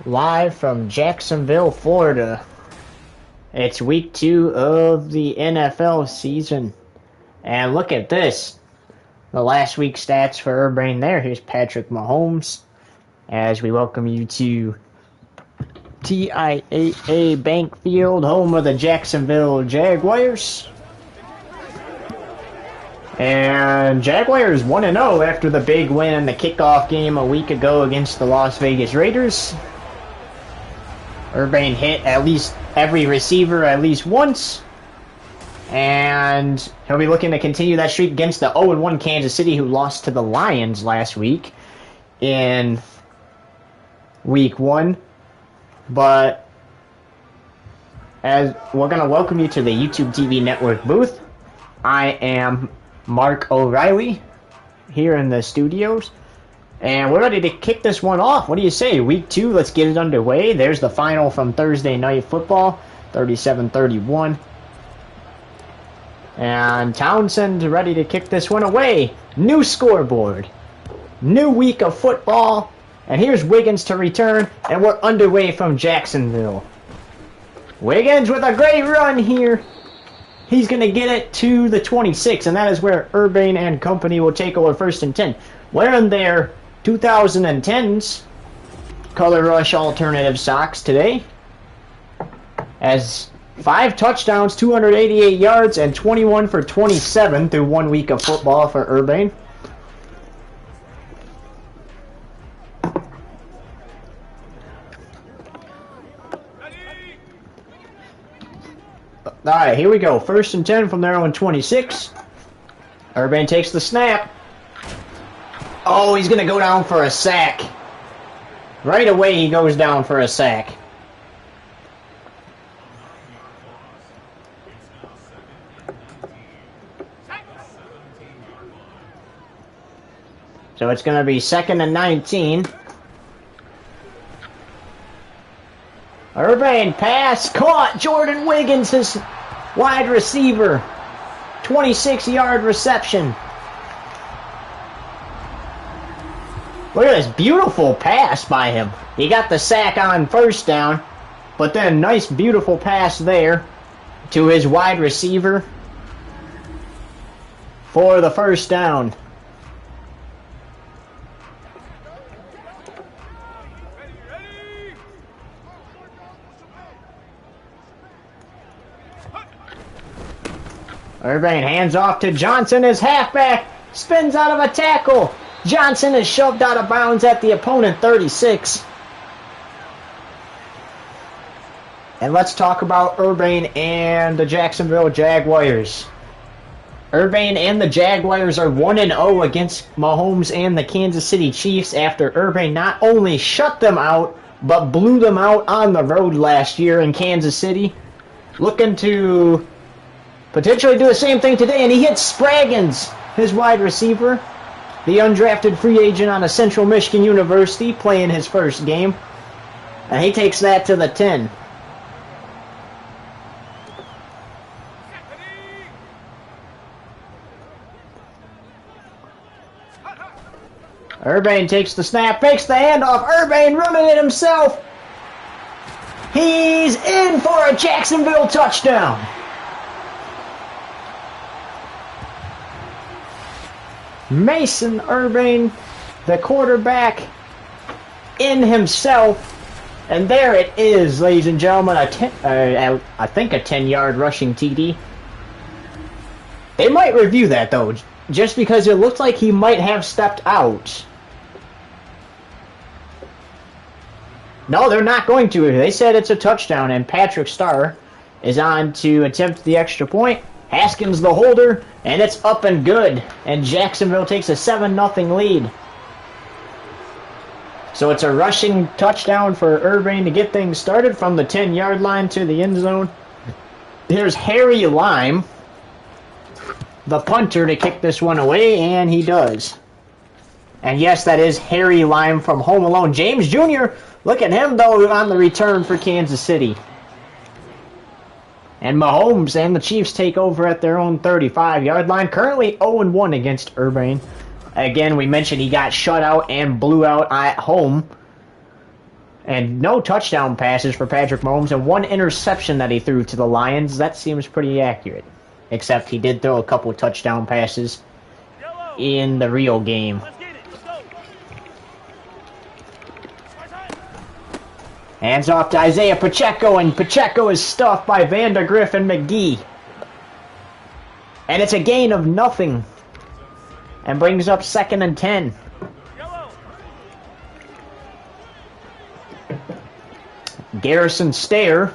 Live from Jacksonville, Florida. It's week 2 of the NFL season. And look at this. The last week stats for Urbane there. Here's Patrick Mahomes as we welcome you to TIAA Bank Field, home of the Jacksonville Jaguars. And Jaguars 1-0 after the big win in the kickoff game a week ago against the Las Vegas Raiders. Urbane hit at least every receiver at least once. And he'll be looking to continue that streak against the 0-1 Kansas City, who lost to the Lions last week in week 1. But as we're going to welcome you to the YouTube TV network booth, I am Mark O'Reilly here in the studios. And we're ready to kick this one off. What do you say? Week 2, let's get it underway. There's the final from Thursday Night Football, 37-31. And Townsend ready to kick this one away. New scoreboard. New week of football. And here's Wiggins to return. And we're underway from Jacksonville. Wiggins with a great run here. He's going to get it to the 26. And that is where Urbane and company will take over 1st and 10. Wearing their 2010s Color Rush alternative socks today. As 5 touchdowns, 288 yards, and 21 for 27 through 1 week of football for Urbane. Alright, here we go. 1st and 10 from their own 26. Urbane takes the snap. Oh, he's going to go down for a sack. Right away, he goes down for a sack. So it's going to be 2nd and 19. Urbane pass caught. Jordan Wiggins, his wide receiver. 26-yard reception. Look at this beautiful pass by him. He got the sack on 1st down, but then nice beautiful pass there to his wide receiver for the 1st down. Urbane hands off to Johnson, his halfback, spins out of a tackle. Johnson is shoved out of bounds at the opponent 36. And let's talk about Urbane and the Jacksonville Jaguars. Urbane and the Jaguars are 1-0 against Mahomes and the Kansas City Chiefs after Urbane not only shut them out, but blew them out on the road last year in Kansas City. Looking to potentially do the same thing today, and he hits Spraggins, his wide receiver. The undrafted free agent out of Central Michigan University, playing his 1st game. And he takes that to the 10. Urbane takes the snap, fakes the handoff. Urbane running it himself. He's in for a Jacksonville touchdown. Mason Urbane, the quarterback, in himself. And there it is, ladies and gentlemen. I think a 10-yard rushing TD. They might review that, though, just because it looks like he might have stepped out. No, they're not going to. They said it's a touchdown, and Patrick Starr is on to attempt the extra point. Haskins the holder, and it's up and good. And Jacksonville takes a 7-0 lead. So it's a rushing touchdown for Urbane to get things started from the 10-yard line to the end zone. Here's Harry Lime, the punter, to kick this one away, and he does. And yes, that is Harry Lime from Home Alone. James Jr., look at him, though, on the return for Kansas City. And Mahomes and the Chiefs take over at their own 35-yard line. Currently 0-1 against Urbane. Again, we mentioned he got shut out and blew out at home And no touchdown passes for Patrick Mahomes, and one interception that he threw to the Lions. That seems pretty accurate. Except he did throw a couple touchdown passes in the real game. Hands off to Isaiah Pacheco, and Pacheco is stuffed by Vandegrift and McGee. And it's a gain of nothing. And brings up 2nd and 10. Garrison Stair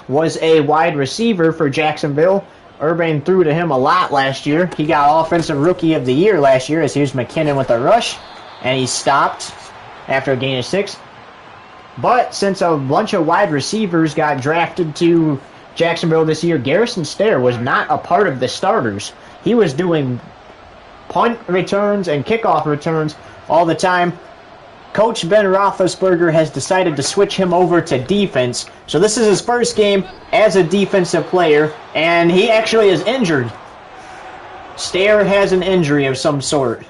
was a wide receiver for Jacksonville. Urban threw to him a lot last year. He got Offensive Rookie of the Year last year as here's McKinnon with a rush. And he stopped after a gain of 6. But since a bunch of wide receivers got drafted to Jacksonville this year, Garrison Stair was not a part of the starters. He was doing punt returns and kickoff returns all the time. Coach Ben Roethlisberger has decided to switch him over to defense. So this is his first game as a defensive player, and he actually is injured. Stair has an injury of some sort.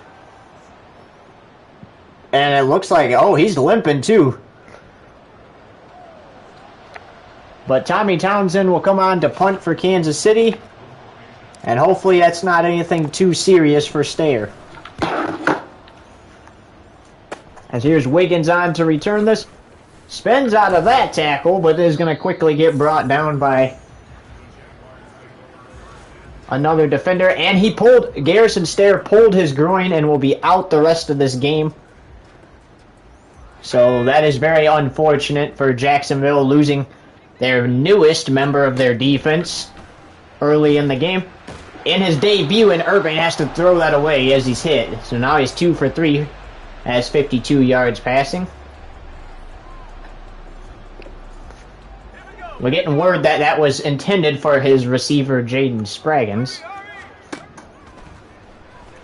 And it looks like, oh, he's limping too. But Tommy Townsend will come on to punt for Kansas City. And hopefully that's not anything too serious for Stair. As here's Wiggins on to return this. Spins out of that tackle, but is going to quickly get brought down by another defender. And he pulled, Garrison Stair pulled his groin and will be out the rest of this game. So that is very unfortunate for Jacksonville, losing their newest member of their defense early in the game. In his debut, and Urban has to throw that away as he's hit. So now he's 2 for 3, has 52 yards passing. We're getting word that that was intended for his receiver, Jaden Spraggins.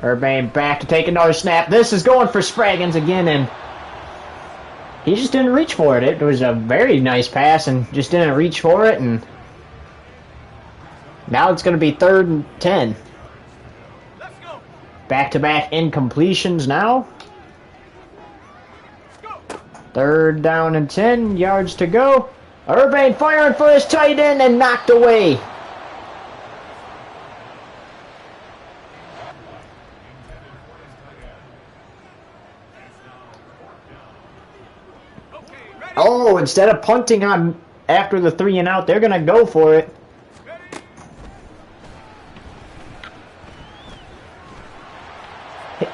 Urban back to take another snap. This is going for Spraggins again, and he just didn't reach for it. It was a very nice pass and just didn't reach for it. And now it's going to be 3rd and 10. Back-to-back incompletions now. 3rd down and 10. Yards to go. Urban firing for his tight end and knocked away. Oh, instead of punting on after the 3 and out, they're going to go for it.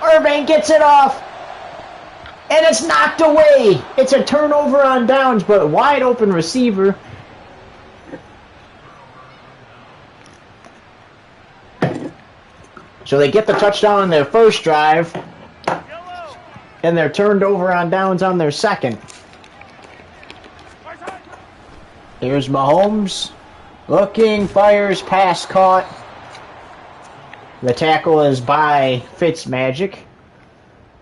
Urban gets it off. And it's knocked away. It's a turnover on downs, but wide open receiver. So they get the touchdown on their first drive. And they're turned over on downs on their second. Here's Mahomes. Looking, fires, pass caught. The tackle is by Fitzmagic.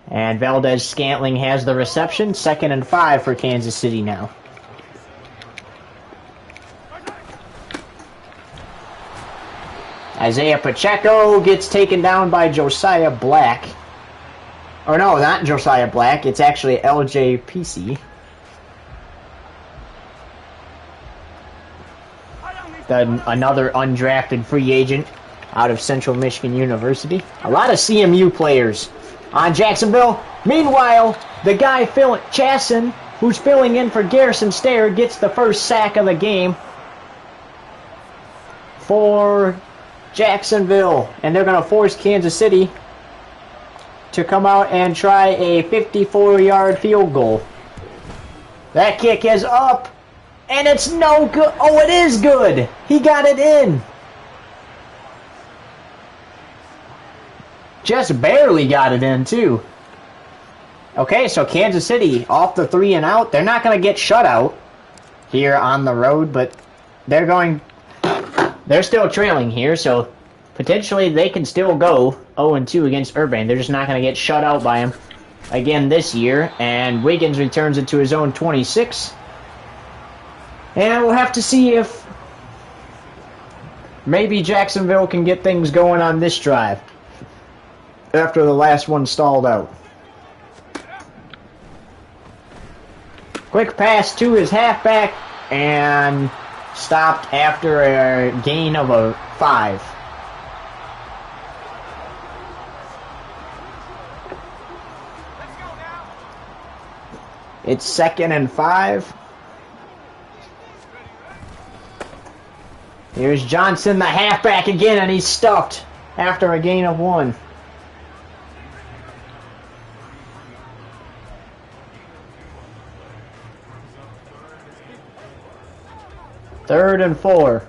And Valdez-Scantling has the reception. 2nd and 5 for Kansas City now. Isaiah Pacheco gets taken down by Josiah Black. Or no, not Josiah Black. It's actually LJPC. Another undrafted free agent out of Central Michigan University. A lot of CMU players on Jacksonville. Meanwhile, the guy Chasson, who's filling in for Garrison Stair, gets the first sack of the game for Jacksonville. And they're going to force Kansas City to come out and try a 54-yard field goal. That kick is up. And it's no good. Oh, it is good. He got it in. Just barely got it in, too. Okay, so Kansas City off the 3 and out. They're not going to get shut out here on the road, but they're still trailing here, so potentially they can still go 0-2 against Urban. They're just not going to get shut out by him again this year. And Wiggins returns it to his own 26. And we'll have to see if maybe Jacksonville can get things going on this drive after the last one stalled out. Quick pass to his halfback and stopped after a gain of a 5. It's 2nd and 5. Here's Johnson, the halfback again, and he's stuffed after a gain of 1. Third and 4.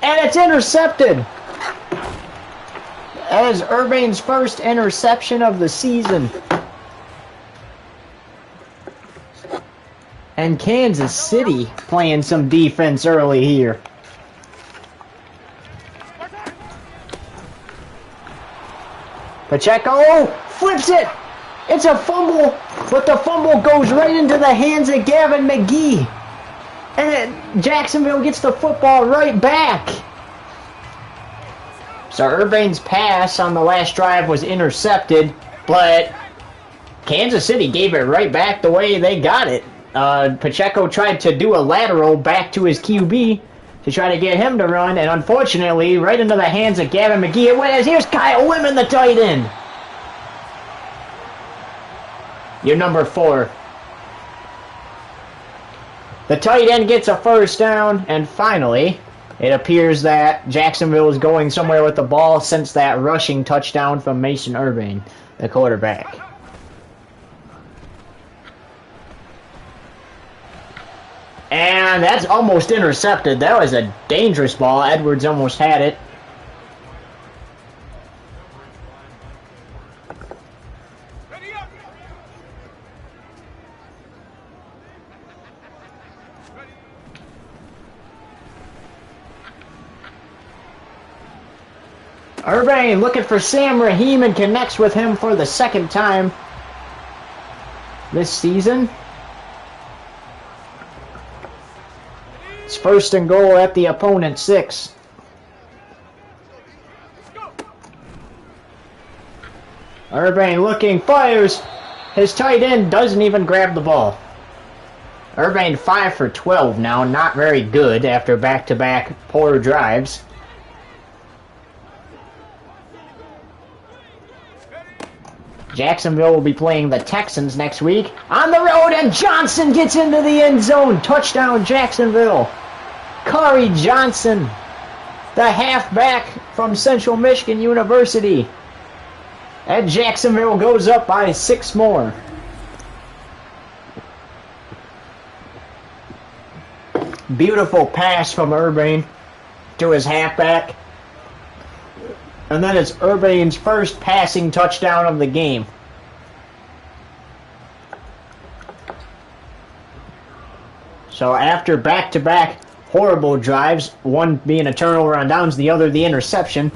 And it's intercepted. That is Urbane's first interception of the season. And Kansas City playing some defense early here. Pacheco flips it. It's a fumble, but the fumble goes right into the hands of Gavin McGee. And Jacksonville gets the football right back. So Urbane's pass on the last drive was intercepted, but Kansas City gave it right back the way they got it. Pacheco tried to do a lateral back to his QB to try to get him to run, and unfortunately, right into the hands of Gavin McGee it went. Here's Kyle Lemon, the tight end. Your number 4. The tight end gets a first down, and finally, it appears that Jacksonville is going somewhere with the ball since that rushing touchdown from Mason Urbane, the quarterback. And that's almost intercepted. That was a dangerous ball. Edwards almost had it. Urbane looking for Sam Rahim and connects with him for the second time this season. It's 1st and goal at the opponent's 6. Urbane looking, fires. His tight end doesn't even grab the ball. Urbane 5 for 12 now, not very good after back-to-back poor drives. Jacksonville will be playing the Texans next week on the road, and Johnson gets into the end zone. Touchdown, Jacksonville. Corey Johnson, the halfback from Central Michigan University. And Jacksonville goes up by 6 more. Beautiful pass from Urbane to his halfback. And then it's Urbane's first passing touchdown of the game. So after back-to-back horrible drives, one being a turnover on downs, the other the interception,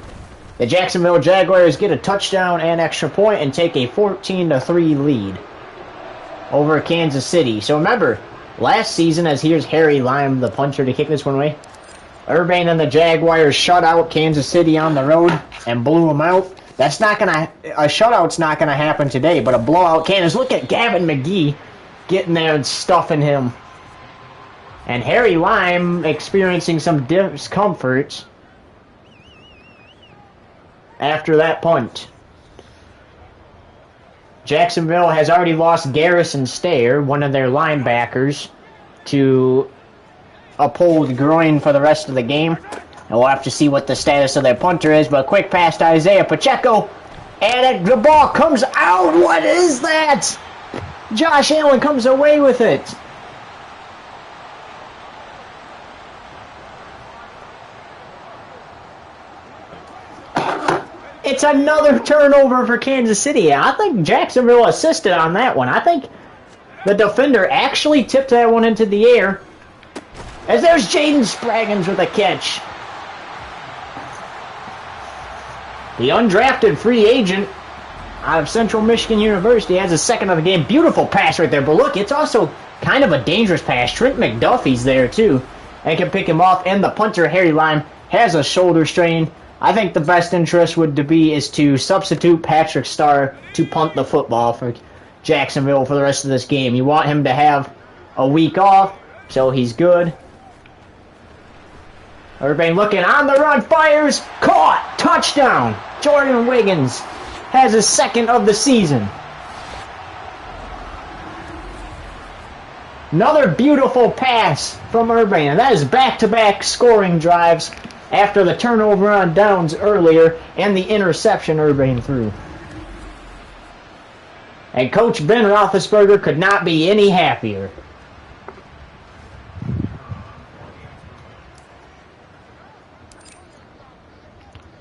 the Jacksonville Jaguars get a touchdown and extra point and take a 14-3 lead over Kansas City. So remember, last season, as here's Harry Lime, the punter, to kick this one away, Urbane and the Jaguars shut out Kansas City on the road and blew them out. That's not gonna. A shutout's not gonna happen today, but a blowout can. Is look at Gavin McGee getting there and stuffing him, and Harry Lime experiencing some discomfort after that punt. Jacksonville has already lost Garrison Stayer, one of their linebackers, to a pulled groin for the rest of the game. And we'll have to see what the status of their punter is, but quick pass to Isaiah Pacheco, and the ball comes out. What is that? Josh Allen comes away with it. It's another turnover for Kansas City. I think Jacksonville assisted on that one. I think the defender actually tipped that one into the air. As there's Jaden Spraggins with a catch. The undrafted free agent out of Central Michigan University has a second of the game. Beautiful pass right there. But look, it's also kind of a dangerous pass. Trent McDuffie's there too. and can pick him off. And the punter, Harry Lime, has a shoulder strain. I think the best interest would be is to substitute Patrick Starr to punt the football for Jacksonville for the rest of this game. You want him to have a week off, so he's good. Urbane looking on the run, fires, caught, touchdown. Jordan Wiggins has his second of the season. Another beautiful pass from Urbane, and that is back-to-back scoring drives after the turnover on downs earlier and the interception Urbane threw. And Coach Ben Roethlisberger could not be any happier.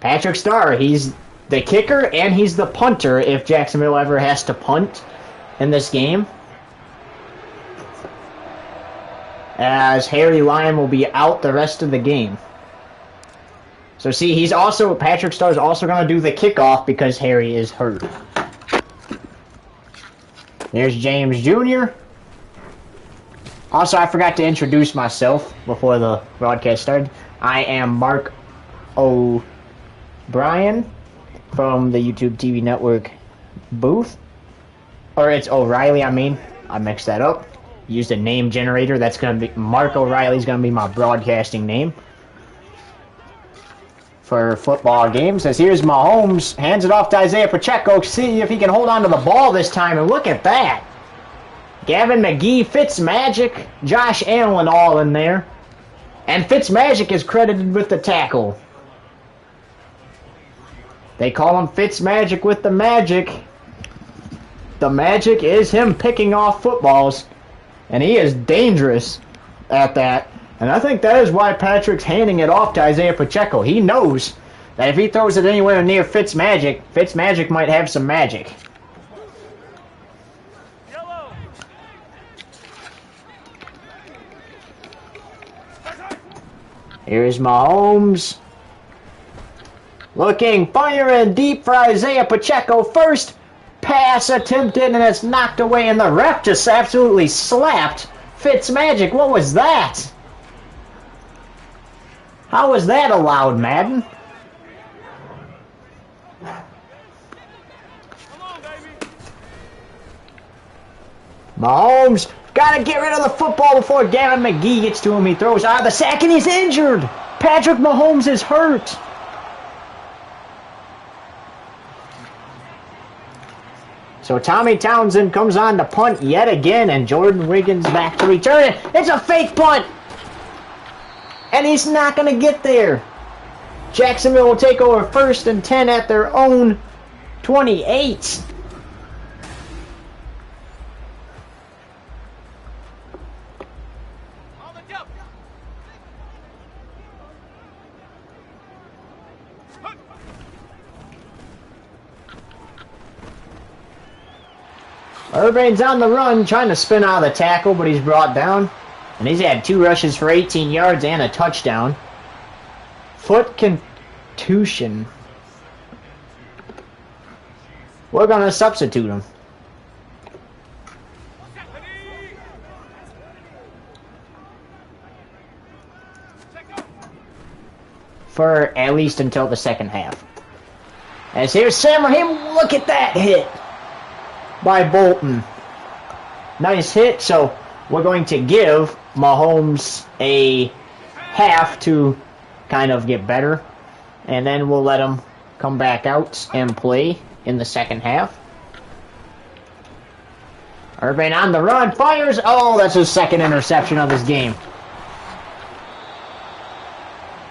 Patrick Starr, he's the kicker and he's the punter if Jacksonville ever has to punt in this game. As Harry Lime will be out the rest of the game. So see, Patrick Starr's also going to do the kickoff because Harry is hurt. There's James Jr. Also, I forgot to introduce myself before the broadcast started. I am Mark O'Brien from the YouTube TV network booth. Or it's O'Reilly, I mixed that up. Used a name generator. That's going to be Mark O'Reilly's going to be my broadcasting name for football games. As here's Mahomes, hands it off to Isaiah Pacheco. See if he can hold on to the ball this time. And look at that. Gavin McGee, Fitzmagic, Josh Allen all in there. And Fitzmagic is credited with the tackle. They call him Fitzmagic with the magic. The magic is him picking off footballs. And he is dangerous at that. And I think that is why Patrick's handing it off to Isaiah Pacheco. He knows that if he throws it anywhere near Fitzmagic, Fitzmagic might have some magic. Here's Mahomes. Looking, firing deep for Isaiah Pacheco. First pass attempted and it's knocked away, and the ref just absolutely slapped Fitzmagic. What was that? How was that allowed, Madden? Mahomes got to get rid of the football before Gavin McGee gets to him. He throws out of the sack and he's injured. Patrick Mahomes is hurt. So Tommy Townsend comes on to punt yet again, and Jordan Wiggins back to return it. It's a fake punt. And he's not going to get there. Jacksonville will take over 1st and 10 at their own 28. Urbane's on the run, trying to spin out of the tackle, but he's brought down. And he's had 2 rushes for 18 yards and a touchdown. Foot contusion. We're going to substitute him. For at least until the second half. As here's Sam Raheem. Look at that hit by Bolton. Nice hit. So we're going to give Mahomes a half to kind of get better. And then we'll let him come back out and play in the second half. Urbane on the run. Fires. Oh, that's his second interception of this game.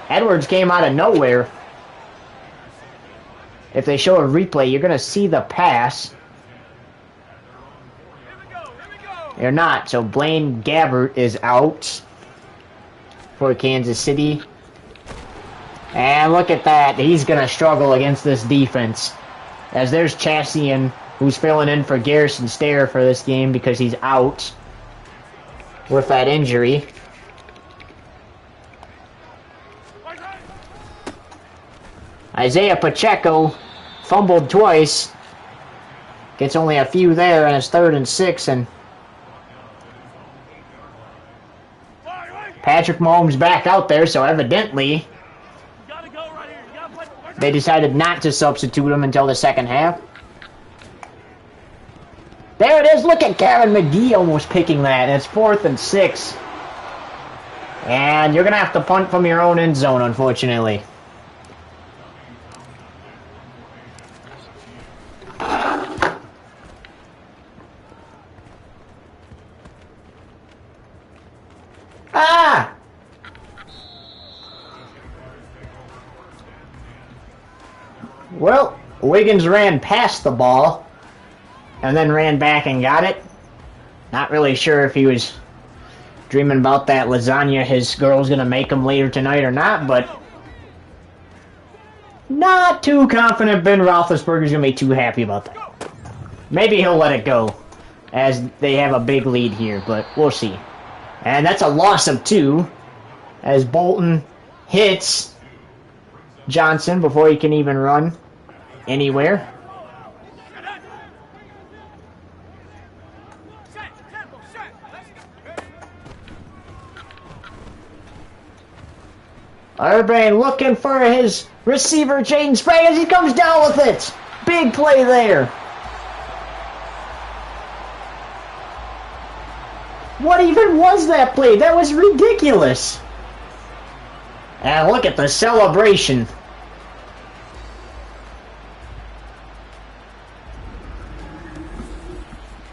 Edwards came out of nowhere. If they show a replay, you're going to see the pass. They're not. So Blaine Gabbert is out for Kansas City. And look at that. He's going to struggle against this defense. As there's Chassian, who's filling in for Garrison Stair for this game because he's out with that injury. Isaiah Pacheco fumbled twice. Gets only a few there, and it's 3rd and 6. And Patrick Mahomes back out there, so evidently they decided not to substitute him until the second half. There it is. Look at Kevin McGee almost picking that. It's 4th and 6. And you're going to have to punt from your own end zone, unfortunately. Ah! Well, Wiggins ran past the ball and then ran back and got it. Not really sure if he was dreaming about that lasagna his girl's going to make him later tonight or not, but not too confident Ben Roethlisberger's going to be too happy about that. Maybe he'll let it go as they have a big lead here, but we'll see. And that's a loss of 2 as Bolton hits Johnson before he can even run anywhere. Urban looking for his receiver, Jaden Sprague, as he comes down with it. Big play there. What even was that play? That was ridiculous. And look at the celebration.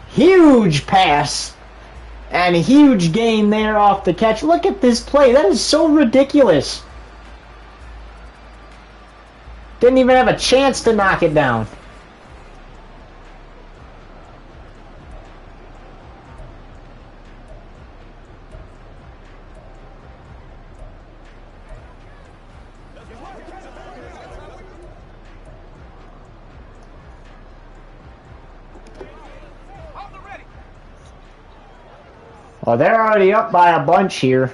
Huge pass. And a huge gain there off the catch. Look at this play. That is so ridiculous. Didn't even have a chance to knock it down. Well, they're already up by a bunch here.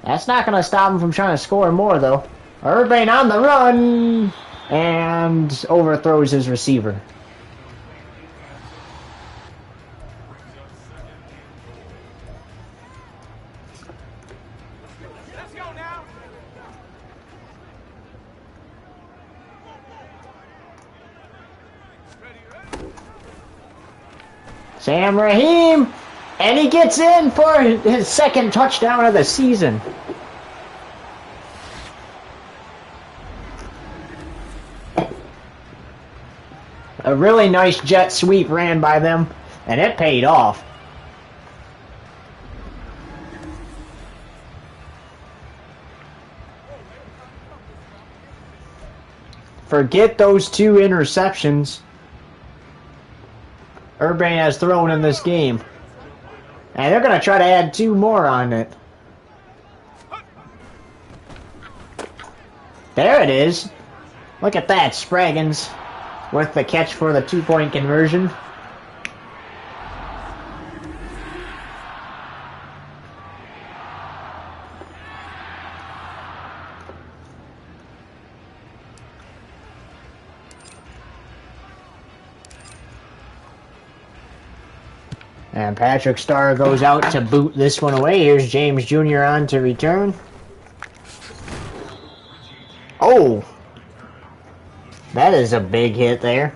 That's not going to stop them from trying to score more, though. Urban on the run and overthrows his receiver. Let's go now. Sam Raheem, and he gets in for his second touchdown of the season. A really nice jet sweep ran by them, and it paid off. Forget those 2 interceptions Urban has thrown in this game. And they're going to try to add 2 more on it. There it is. Look at that, Spraggins with the catch for the 2-point conversion. And Patrick Starr goes out to boot this one away. Here's James Jr. on to return. Oh! That is a big hit there.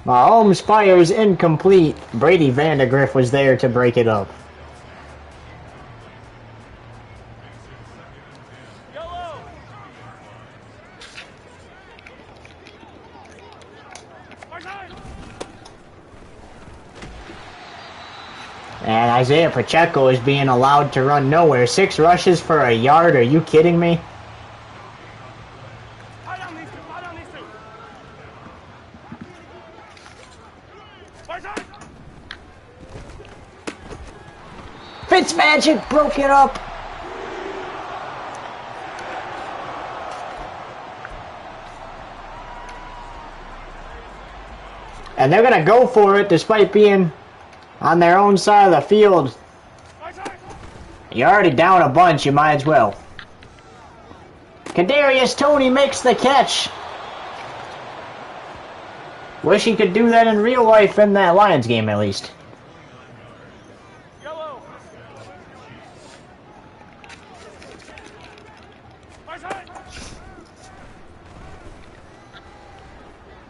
Mahomes fires incomplete. Brady Vandegrift was there to break it up. And Isaiah Pacheco is being allowed to run nowhere. 6 rushes for a yard. Are you kidding me? Fitzmagic broke it up. And they're going to go for it despite being on their own side of the field. You're already down a bunch, you might as well. Kadarius Toney makes the catch. Wish he could do that in real life in that Lions game at least.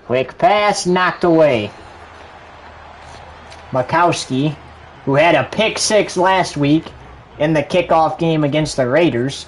Quick pass, knocked away. Makowski, who had a pick six last week in the kickoff game against the Raiders.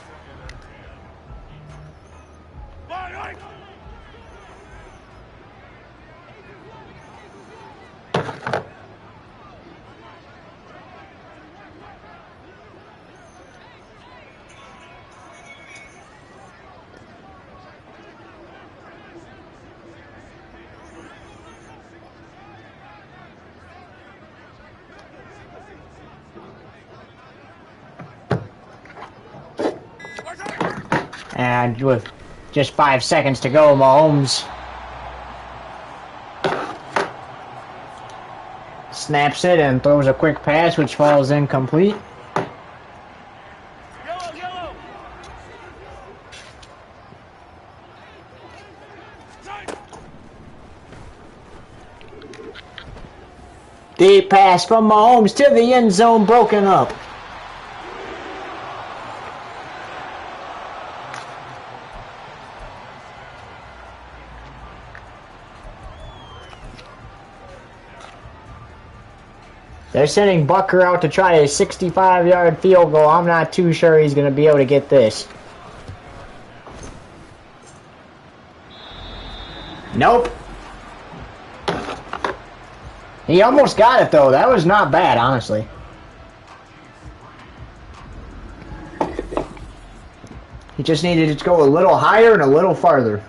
And with just 5 seconds to go, Mahomes snaps it and throws a quick pass, which falls incomplete. Deep pass from Mahomes to the end zone, broken up. They're sending Bucker out to try a 65-yard field goal. I'm not too sure he's going to be able to get this. Nope. He almost got it, though. That was not bad, honestly. He just needed to go a little higher and a little farther.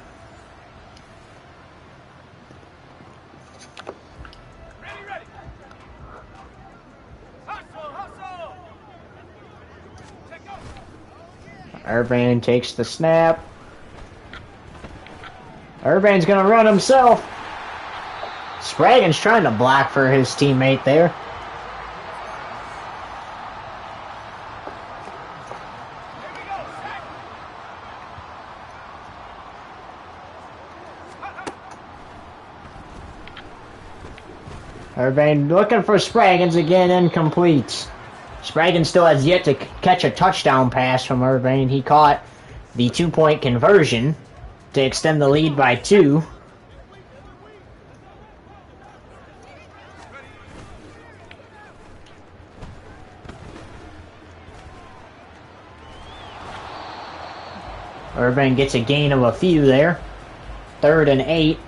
Irvin takes the snap. Irvin's going to run himself. Spragan's trying to block for his teammate there. Irvin looking for Spraggins again, incomplete. Spragan still has yet to catch a touchdown pass from Irvin. He caught the 2-point conversion to extend the lead by 2. Irvin gets a gain of a few there. 3rd and 8.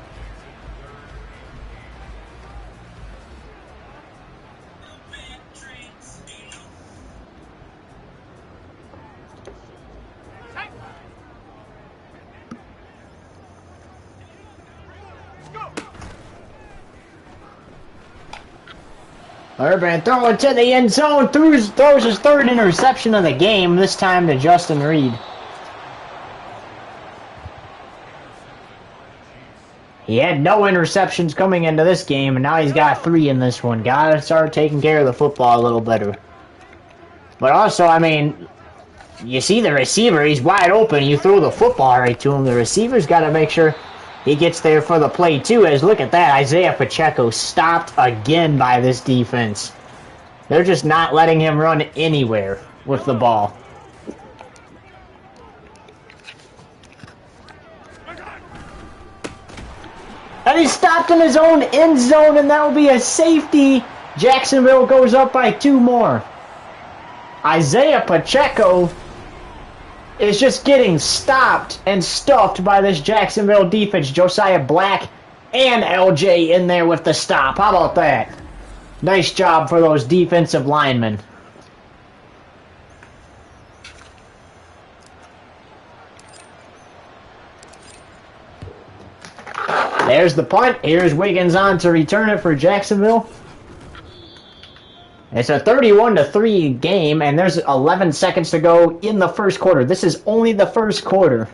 Irvin throwing to the end zone, throws his 3rd interception of the game, this time to Justin Reed. He had no interceptions coming into this game, and now he's got 3 in this one. Gotta start taking care of the football a little better. But also, I mean, you see the receiver, he's wide open, you throw the football right to him. The receiver's got to make sure he gets there for the play, too, as look at that. Isaiah Pacheco stopped again by this defense. They're just not letting him run anywhere with the ball. And he's stopped in his own end zone, and that will be a safety. Jacksonville goes up by 2 more. Isaiah Pacheco is just getting stopped and stuffed by this Jacksonville defense. Josiah Black and LJ in there with the stop. How about that? Nice job for those defensive linemen. There's the punt. Here's Wiggins on to return it for Jacksonville. It's a 31-3 game, and there's 11 seconds to go in the first quarter. This is only the first quarter.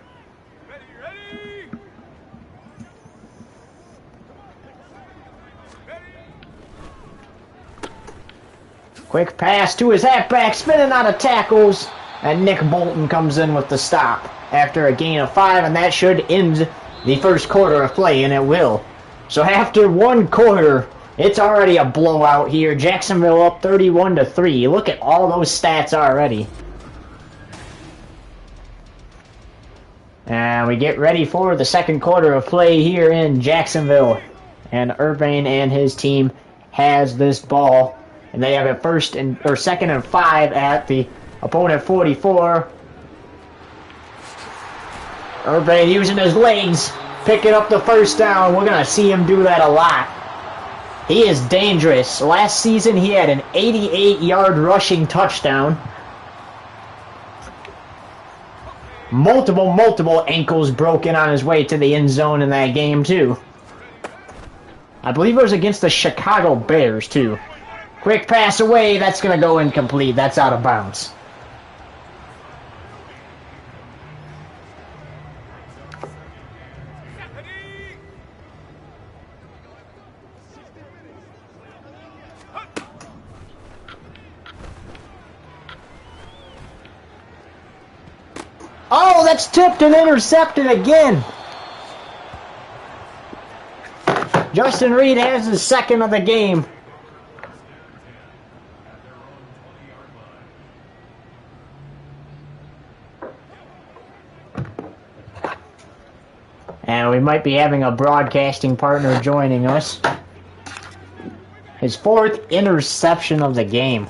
Ready. Quick pass to his halfback, spinning out of tackles, and Nick Bolton comes in with the stop. after a gain of 5, and that should end the first quarter of play, and it will. So after one quarter, it's already a blowout here. Jacksonville up 31-3. Look at all those stats already. And we get ready for the second quarter of play here in Jacksonville. And Urbane and his team has this ball. And they have it second and 5 at the opponent 44. Urbane using his legs, picking up the first down. We're going to see him do that a lot. He is dangerous. Last season he had an 88-yard rushing touchdown. Multiple ankles broken on his way to the end zone in that game, too. I believe it was against the Chicago Bears, too. Quick pass away. That's going to go incomplete. That's out of bounds. Oh, that's tipped and intercepted again. Justin Reed has his second of the game. And we might be having a broadcasting partner joining us. His fourth interception of the game.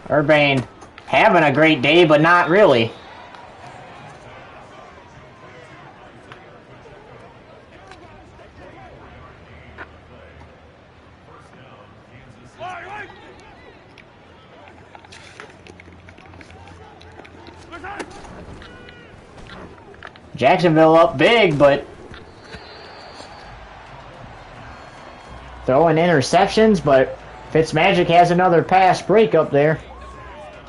Urbane having a great day, but not really. Jacksonville up big, but throwing interceptions, but Fitzmagic has another pass break up there.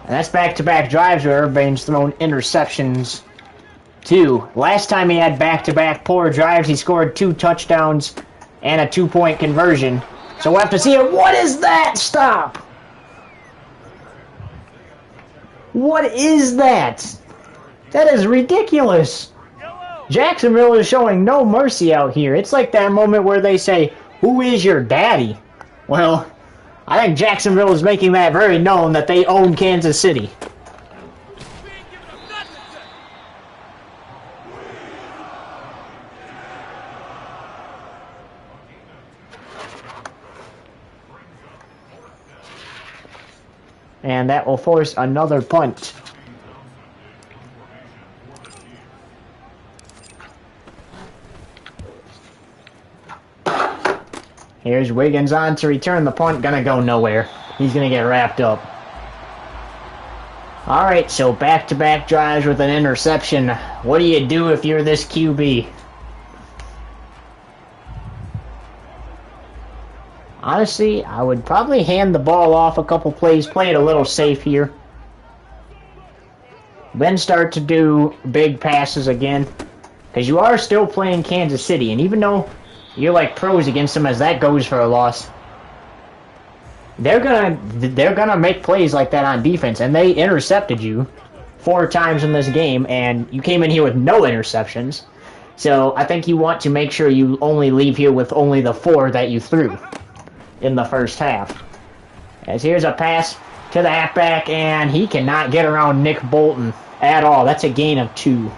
And that's back-to-back drives where Urbane's thrown interceptions, too. Last time he had back-to-back poor drives, he scored 2 touchdowns and a 2-point conversion. So we'll have to see it. What is that? Stop! What is that? That is ridiculous. Jacksonville is showing no mercy out here. It's like that moment where they say, "Who is your daddy?" Well, I think Jacksonville is making that very known that they own Kansas City. And that will force another punt. Here's Wiggins on to return the punt. Gonna go nowhere. He's gonna get wrapped up. Alright, so back-to-back drives with an interception. What do you do if you're this QB? Honestly, I would probably hand the ball off a couple plays, play it a little safe here. Then start to do big passes again. Because you are still playing Kansas City, and even though you're like pros against them as that goes for a loss, they're gonna make plays like that on defense, and they intercepted you 4 times in this game, and you came in here with no interceptions. So I think you want to make sure you only leave here with only the 4 that you threw in the first half. As here's a pass to the halfback, and he cannot get around Nick Bolton at all. That's a gain of 2.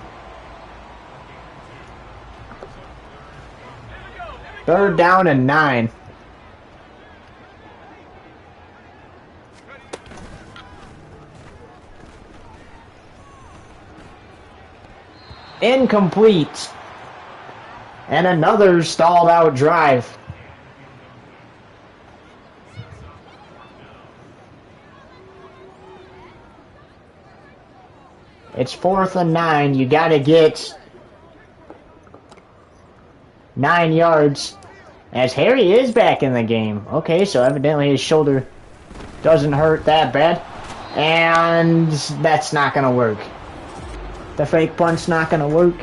Third down and 9. Incomplete. And another stalled out drive. It's 4th and 9. You gotta get 9 yards. As Harry is back in the game. Okay, so evidently his shoulder doesn't hurt that bad. And that's not going to work. The fake punt's not going to work.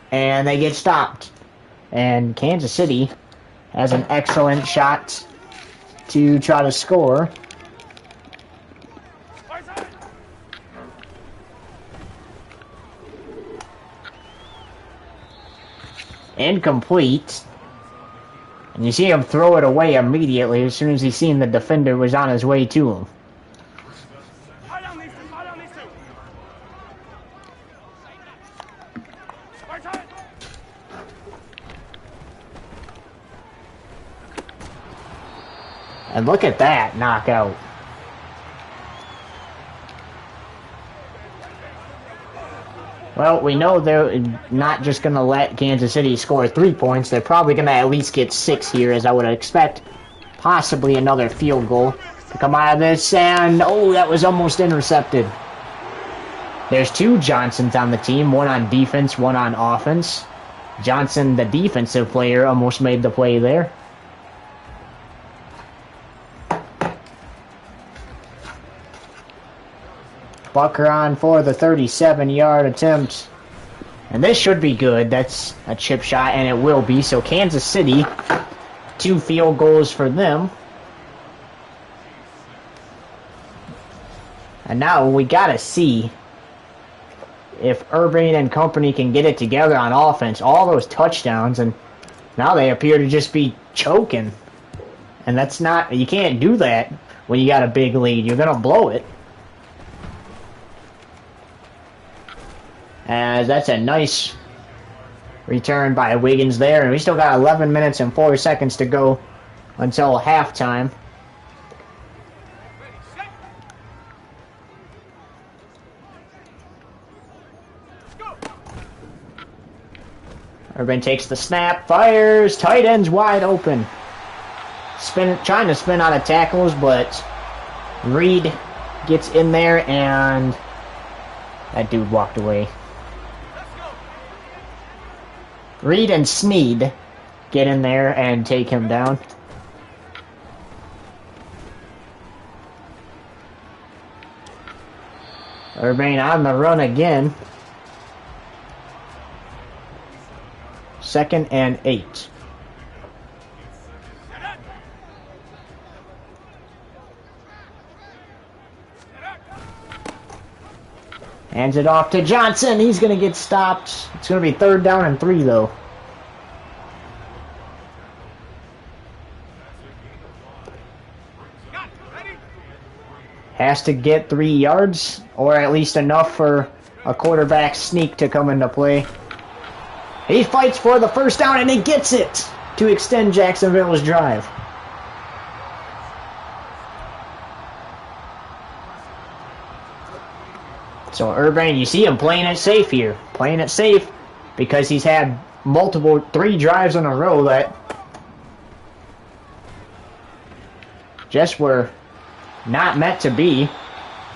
And they get stopped. And Kansas City has an excellent shot to try to score. Incomplete. And you see him throw it away immediately as soon as he seen the defender was on his way to him. And look at that knockout. Well, we know they're not just going to let Kansas City score 3 points. They're probably going to at least get 6 here, as I would expect. Possibly another field goal to come out of this. And, oh, that was almost intercepted. There's 2 Johnsons on the team. One on defense, one on offense. Johnson, the defensive player, almost made the play there. Bucker on for the 37-yard attempt. And this should be good. That's a chip shot, and it will be. So Kansas City, 2 field goals for them. And now we got to see if Urban and company can get it together on offense. All those touchdowns, and now they appear to just be choking. And that's not, you can't do that when you got a big lead. You're going to blow it. As that's a nice return by Wiggins there. And we still got 11 minutes and 4 seconds to go until halftime. Urban takes the snap, fires, tight end's wide open. Trying to spin out of tackles, but Reed gets in there and that dude walked away. Reed and Sneed get in there and take him down. Urban on the run again. 2nd and 8. Hands it off to Johnson. He's going to get stopped. It's going to be 3rd down and 3, though. Has to get 3 yards, or at least enough for a quarterback sneak to come into play. He fights for the 1st down, and he gets it to extend Jacksonville's drive. So Urban, you see him playing it safe here. Playing it safe because he's had 3 drives in a row that just were not meant to be.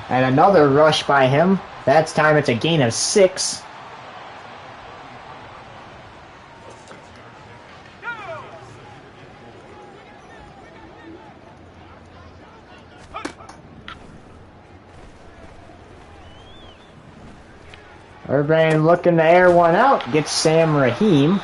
And another rush by him. That's time it's a gain of 6. Urban looking to air one out. Gets Sam Raheem.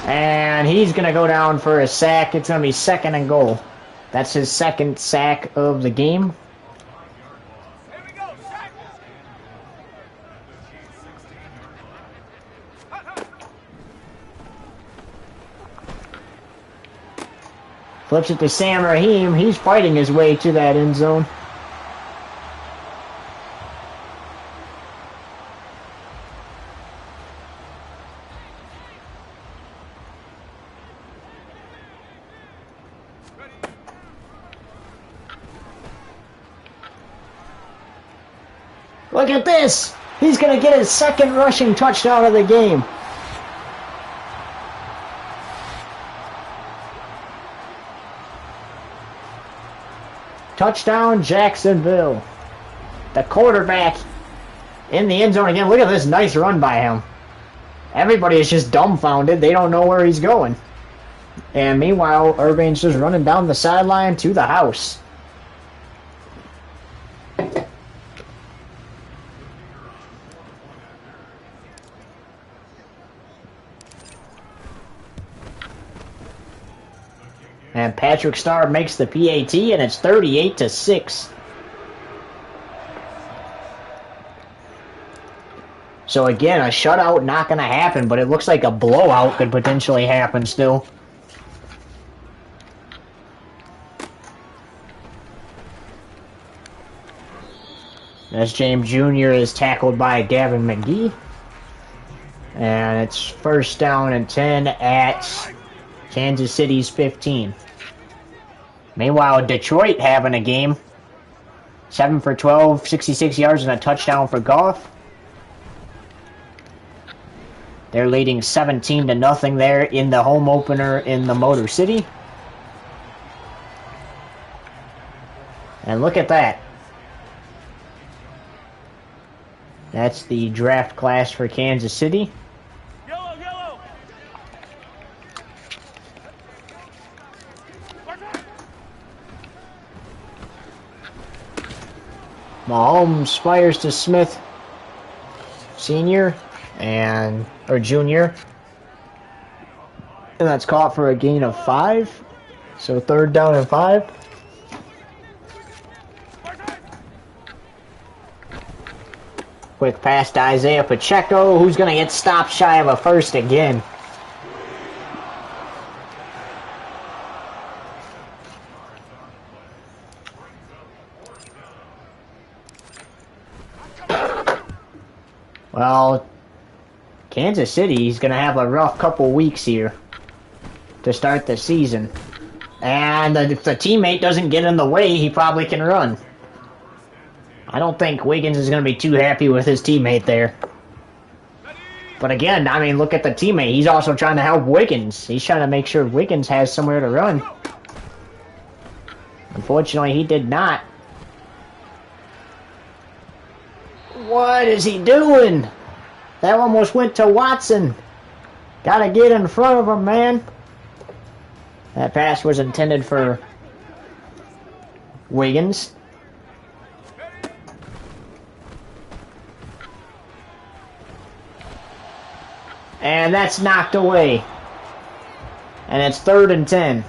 And he's going to go down for a sack. It's going to be 2nd and goal. That's his 2nd sack of the game. Flips it to Sam Raheem. He's fighting his way to that end zone. Look at this! He's going to get his 2nd rushing touchdown of the game. Touchdown, Jacksonville. The quarterback in the end zone again. Look at this nice run by him. Everybody is just dumbfounded. They don't know where he's going. And meanwhile, Irving's just running down the sideline to the house. And Patrick Starr makes the PAT, and it's 38-6. So again, a shutout not going to happen, but it looks like a blowout could potentially happen still. As James Jr. is tackled by Gavin McGee. And it's first down and 10 at Kansas City's 15. Meanwhile, Detroit having a game. 7 for 12, 66 yards and a touchdown for Goff. They're leading 17-0 there in the home opener in the Motor City. And look at that. That's the draft class for Kansas City. Yellow, yellow. Mahomes fires to Smith Sr. or Jr. And that's caught for a gain of 5. So 3rd down and 5. Quick pass to Isaiah Pacheco, who's going to get stopped shy of a first again. Well, Kansas City's going to have a rough couple weeks here to start the season. And if the teammate doesn't get in the way, he probably can run. I don't think Wiggins is going to be too happy with his teammate there. But again, I mean, look at the teammate. He's also trying to help Wiggins. He's trying to make sure Wiggins has somewhere to run. Unfortunately, he did not. What is he doing? That almost went to Watson. Gotta get in front of him, man. That pass was intended for Wiggins. And that's knocked away. And it's 3rd and 10.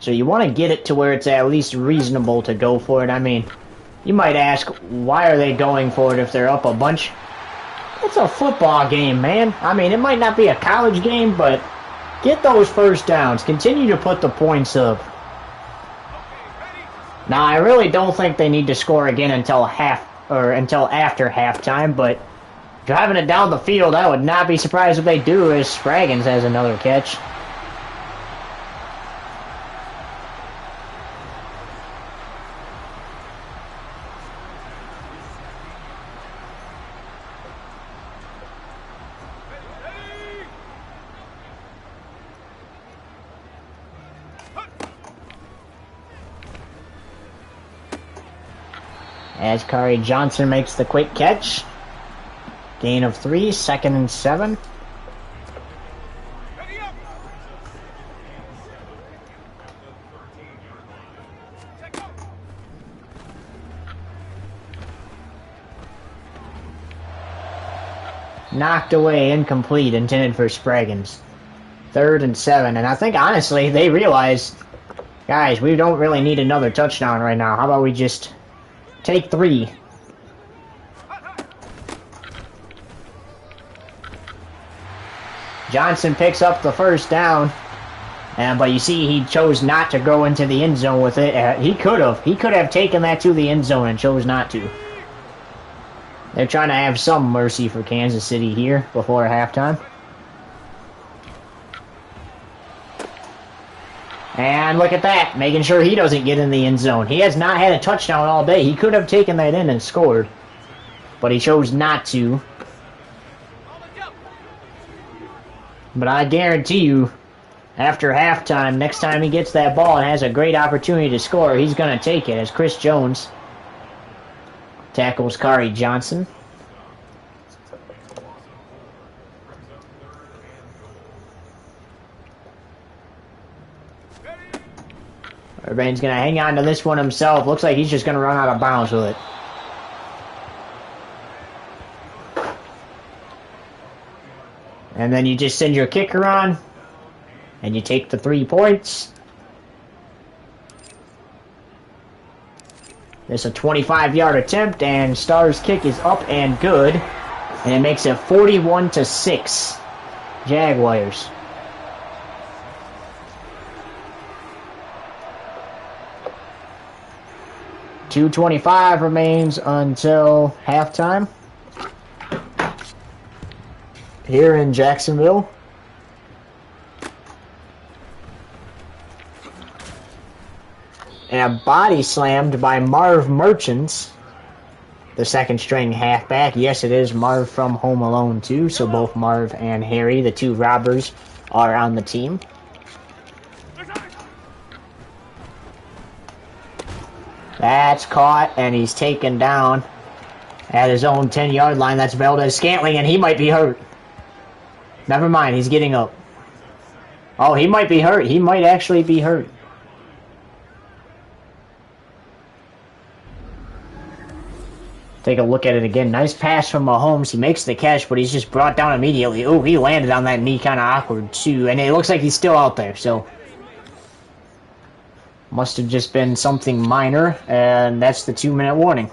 So you want to get it to where it's at least reasonable to go for it. I mean, you might ask, why are they going for it if they're up a bunch? It's a football game, man. I mean, it might not be a college game, but get those first downs. Continue to put the points up. Now, I really don't think they need to score again until after halftime, but driving it down the field, I would not be surprised if they do, as Spraggins has another catch. As Kari Johnson makes the quick catch. Gain of 3, 2nd and 7. Knocked away, incomplete, intended for Spraggins. 3rd and 7. And I think, honestly, they realized, guys, we don't really need another touchdown right now. How about we just take 3? Johnson picks up the first down. But you see, he chose not to go into the end zone with it. He could have taken that to the end zone and chose not to. They're trying to have some mercy for Kansas City here before halftime. And look at that, making sure he doesn't get in the end zone. He has not had a touchdown all day. He could have taken that in and scored, but he chose not to. But I guarantee you, after halftime, next time he gets that ball and has a great opportunity to score, he's going to take it, as Chris Jones tackles Kari Johnson. Urban's going to hang on to this one himself. Looks like he's just going to run out of bounds with it. And then you just send your kicker on, and you take the 3 points. There's a 25-yard attempt, and Starr's kick is up and good. And it makes it 41-6, Jaguars. .225 remains until halftime here in Jacksonville. And body slammed by Marv Merchants, the second string halfback. Yes, it is Marv from Home Alone 2, so both Marv and Harry, the 2 robbers, are on the team. That's caught, and he's taken down at his own 10-yard line. That's Valdez-Scantling, and he might be hurt. Never mind, he's getting up. Oh, he might be hurt. He might actually be hurt. Take a look at it again. Nice pass from Mahomes. He makes the catch, but he's just brought down immediately. Oh, he landed on that knee kind of awkward, too. And it looks like he's still out there, so... Must have just been something minor, and that's the 2-minute warning.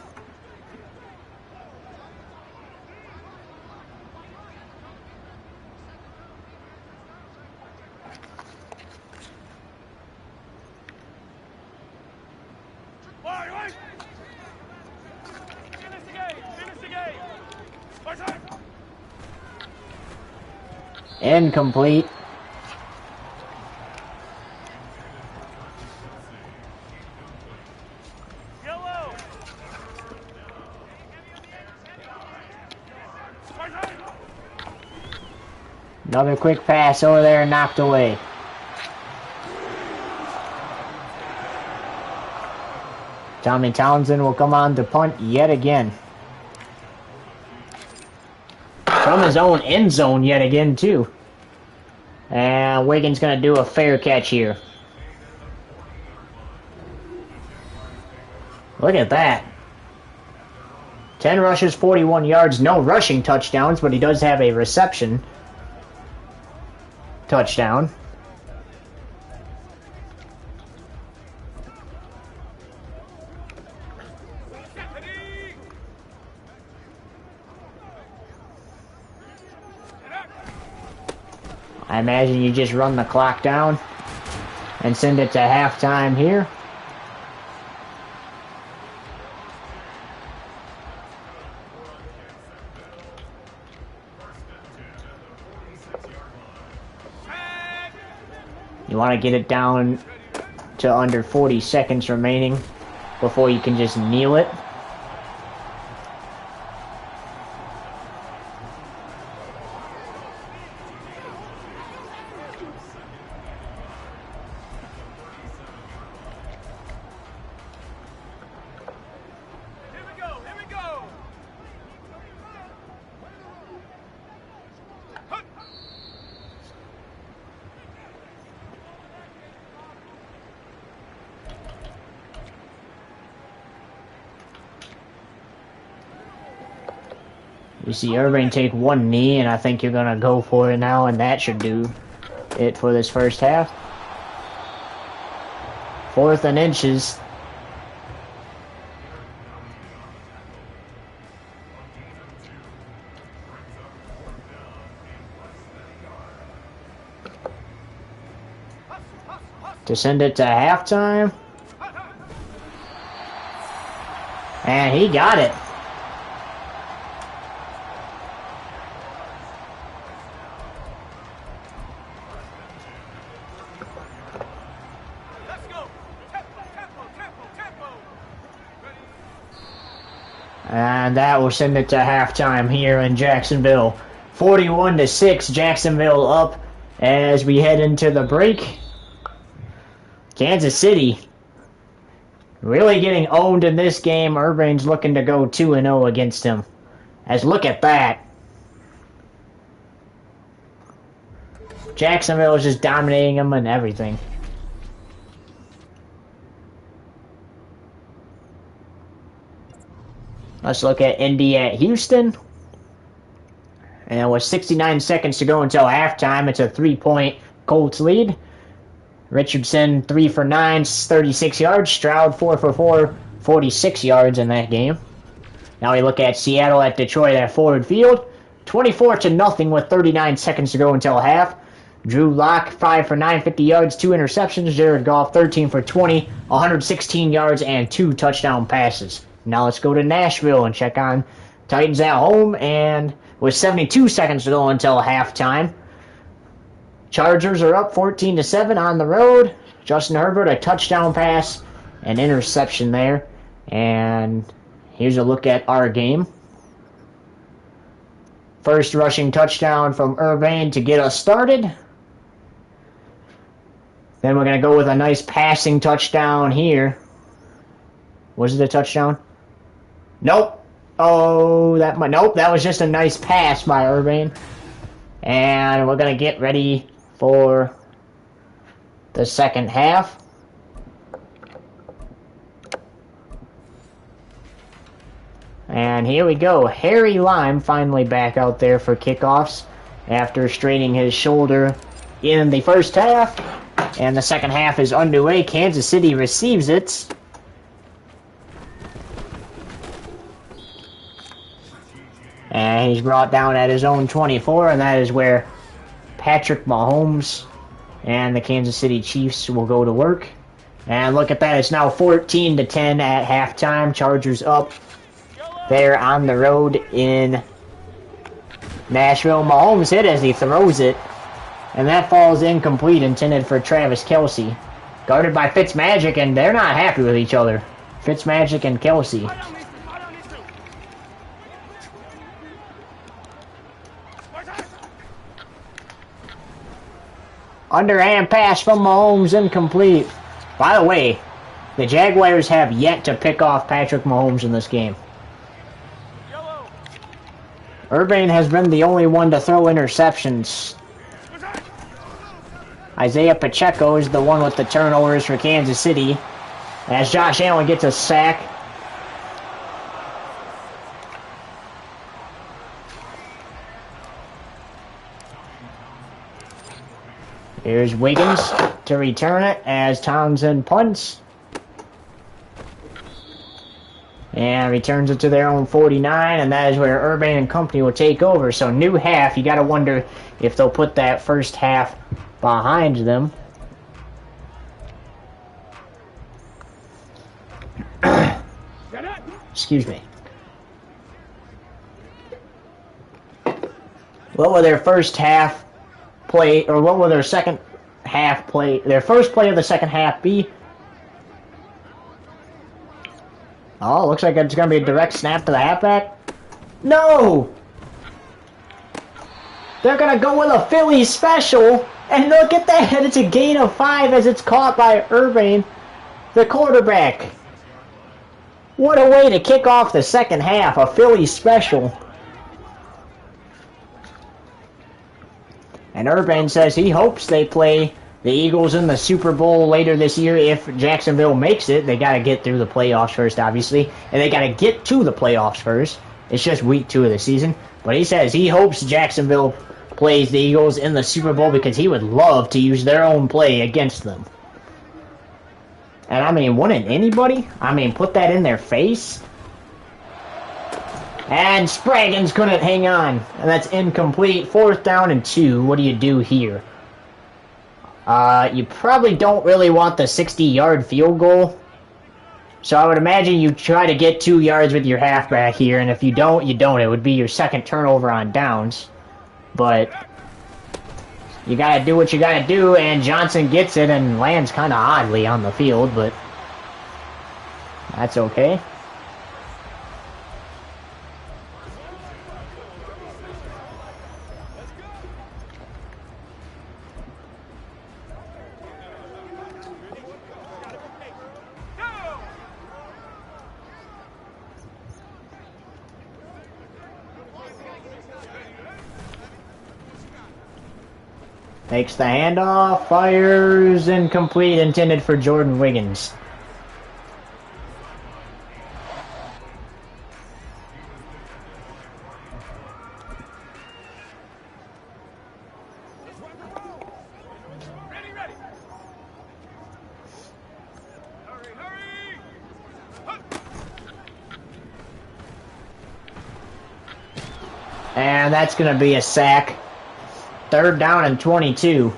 Incomplete. Another quick pass over there and knocked away. Tommy Townsend will come on to punt yet again. From his own end zone yet again, too. And Wiggins going to do a fair catch here. Look at that. 10 rushes, 41 yards, no rushing touchdowns, but he does have a reception touchdown. I imagine you just run the clock down and send it to halftime here. You want to get it down to under 40 seconds remaining before you can just kneel it. You see Irving take one knee, and I think you're going to go for it now, and that should do it for this first half. 4th and inches. To send it to halftime. And he got it. And that will send it to halftime here in Jacksonville. 41-6, Jacksonville up as we head into the break. Kansas City really getting owned in this game. Irvine's looking to go 2-0 against him. As look at that. Jacksonville is just dominating them and everything. Let's look at Indy at Houston. And with 69 seconds to go until halftime, it's a 3-point Colts lead. Richardson 3 for 9, 36 yards. Stroud 4 for 4, 46 yards in that game. Now we look at Seattle at Detroit at Ford Field. 24-0 with 39 seconds to go until half. Drew Lock 5 for 9, 50 yards, 2 interceptions. Jared Goff 13 for 20, 116 yards, and 2 touchdown passes. Now let's go to Nashville and check on Titans at home. And with 72 seconds to go until halftime, Chargers are up 14-7 on the road. Justin Herbert, a touchdown pass, an interception there. And here's a look at our game. First rushing touchdown from Urbane to get us started. Then we're going to go with a nice passing touchdown here. Was it a touchdown? Nope. Oh, nope, that was just a nice pass by Urbane. And we're going to get ready for the second half. And here we go. Harry Lime finally back out there for kickoffs after straining his shoulder in the first half. And the second half is underway. Kansas City receives it. And he's brought down at his own 24, and that is where Patrick Mahomes and the Kansas City Chiefs will go to work. And look at that, it's now 14-10 at halftime. Chargers up there on the road in Nashville. Mahomes hit as he throws it, and that falls incomplete, intended for Travis Kelce. Guarded by Fitzmagic, and they're not happy with each other. Fitzmagic and Kelce. Underhand pass from Mahomes, incomplete. By the way, the Jaguars have yet to pick off Patrick Mahomes in this game. Urbane has been the only one to throw interceptions. Isaiah Pacheco is the one with the turnovers for Kansas City, as Josh Allen gets a sack. Here's Wiggins to return it as Townsend punts. And returns it to their own 49, and that is where Urbane and company will take over. So new half, you got to wonder if they'll put that first half behind them. Excuse me. What will their first half play, or what will their second half play, their first play of the second half be? Oh, looks like it's going to be a direct snap to the halfback. No! They're going to go with a Philly special, and look at that, it's a gain of 5 as it's caught by Urbane, the quarterback. What a way to kick off the second half, a Philly special. And Urbane says he hopes they play the Eagles in the Super Bowl later this year if Jacksonville makes it. They got to get through the playoffs first, obviously. And they got to get to the playoffs first. It's just week 2 of the season. But he says he hopes Jacksonville plays the Eagles in the Super Bowl because he would love to use their own play against them. And I mean, wouldn't anybody? I mean, put that in their face. And Spraggins couldn't hang on. And that's incomplete. 4th down and 2. What do you do here? You probably don't really want the 60-yard field goal. So I would imagine you try to get 2 yards with your halfback here. And if you don't, you don't. It would be your second turnover on downs. But you got to do what you got to do. And Johnson gets it and lands kind of oddly on the field. But that's okay. Takes the handoff, fires, incomplete, intended for Jordan Wiggins. And that's going to be a sack. 3rd down and 22.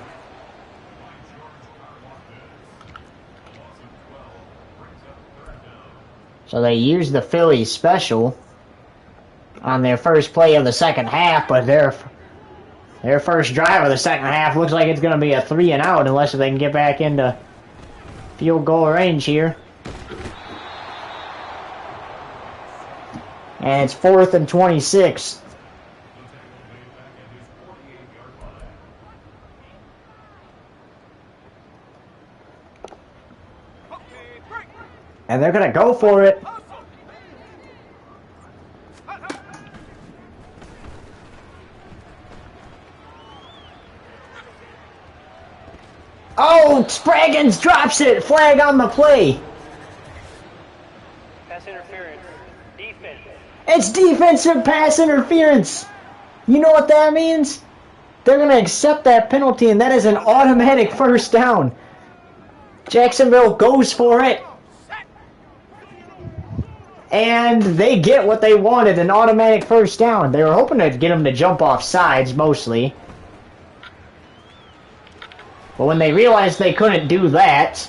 So they used the Phillies special on their first play of the second half, but their first drive of the second half looks like it's going to be a 3-and-out unless they can get back into field goal range here. And it's 4th and 26. And they're going to go for it. Oh, Spraggins drops it. Flag on the play. Pass interference. Defense. It's defensive pass interference. You know what that means? They're going to accept that penalty, and that is an automatic first down. Jacksonville goes for it. And they get what they wanted, an automatic first down. They were hoping to get them to jump off sides, mostly. But when they realized they couldn't do that,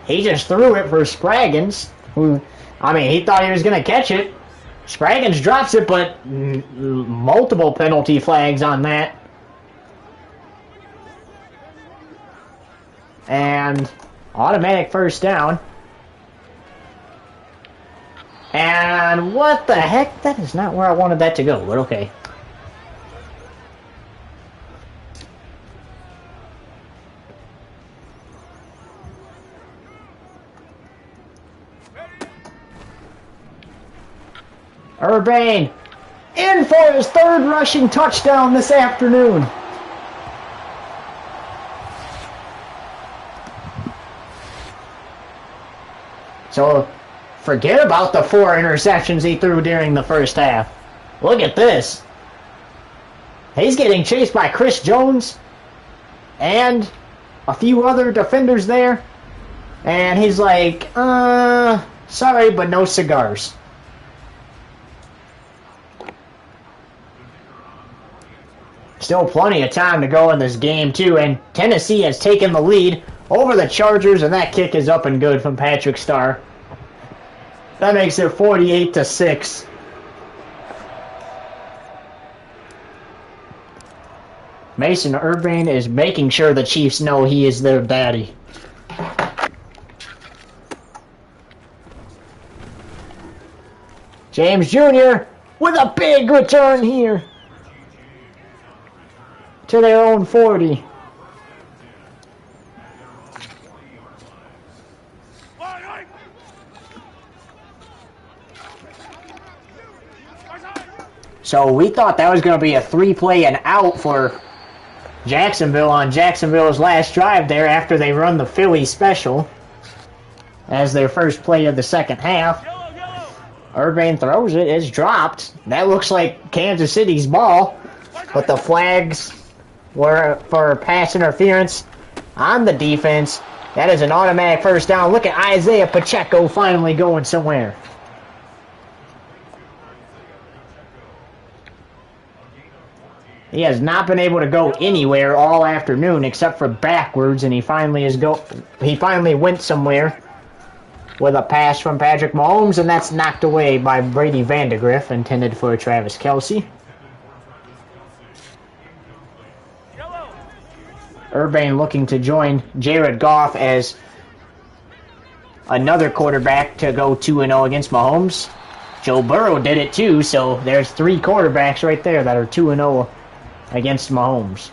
he just threw it for Spraggins, who, I mean, he thought he was going to catch it. Spraggins drops it, but multiple penalty flags on that. And automatic first down. And what the heck? That is not where I wanted that to go, but okay. Urbane in for his 3rd rushing touchdown this afternoon. So, forget about the 4 interceptions he threw during the first half. Look at this. He's getting chased by Chris Jones and a few other defenders there. And he's like, sorry, but no cigars. Still plenty of time to go in this game, too. And Tennessee has taken the lead over the Chargers, and that kick is up and good from Patrick Starr. That makes it 48-6. Mason Urbane is making sure the Chiefs know he is their daddy. James Jr. with a big return here to their own 40. So we thought that was going to be a 3-play and out for Jacksonville on Jacksonville's last drive there after they run the Philly special as their first play of the second half. Urbane throws it. It's dropped. That looks like Kansas City's ball, but the flags were for pass interference on the defense. That is an automatic first down. Look at Isaiah Pacheco finally going somewhere. He has not been able to go anywhere all afternoon except for backwards, and he finally went somewhere with a pass from Patrick Mahomes, and that's knocked away by Brady Vandegrift, intended for Travis Kelce. Urbane looking to join Jared Goff as another quarterback to go 2-0 against Mahomes. Joe Burrow did it too, so there's 3 quarterbacks right there that are 2-0 against Mahomes.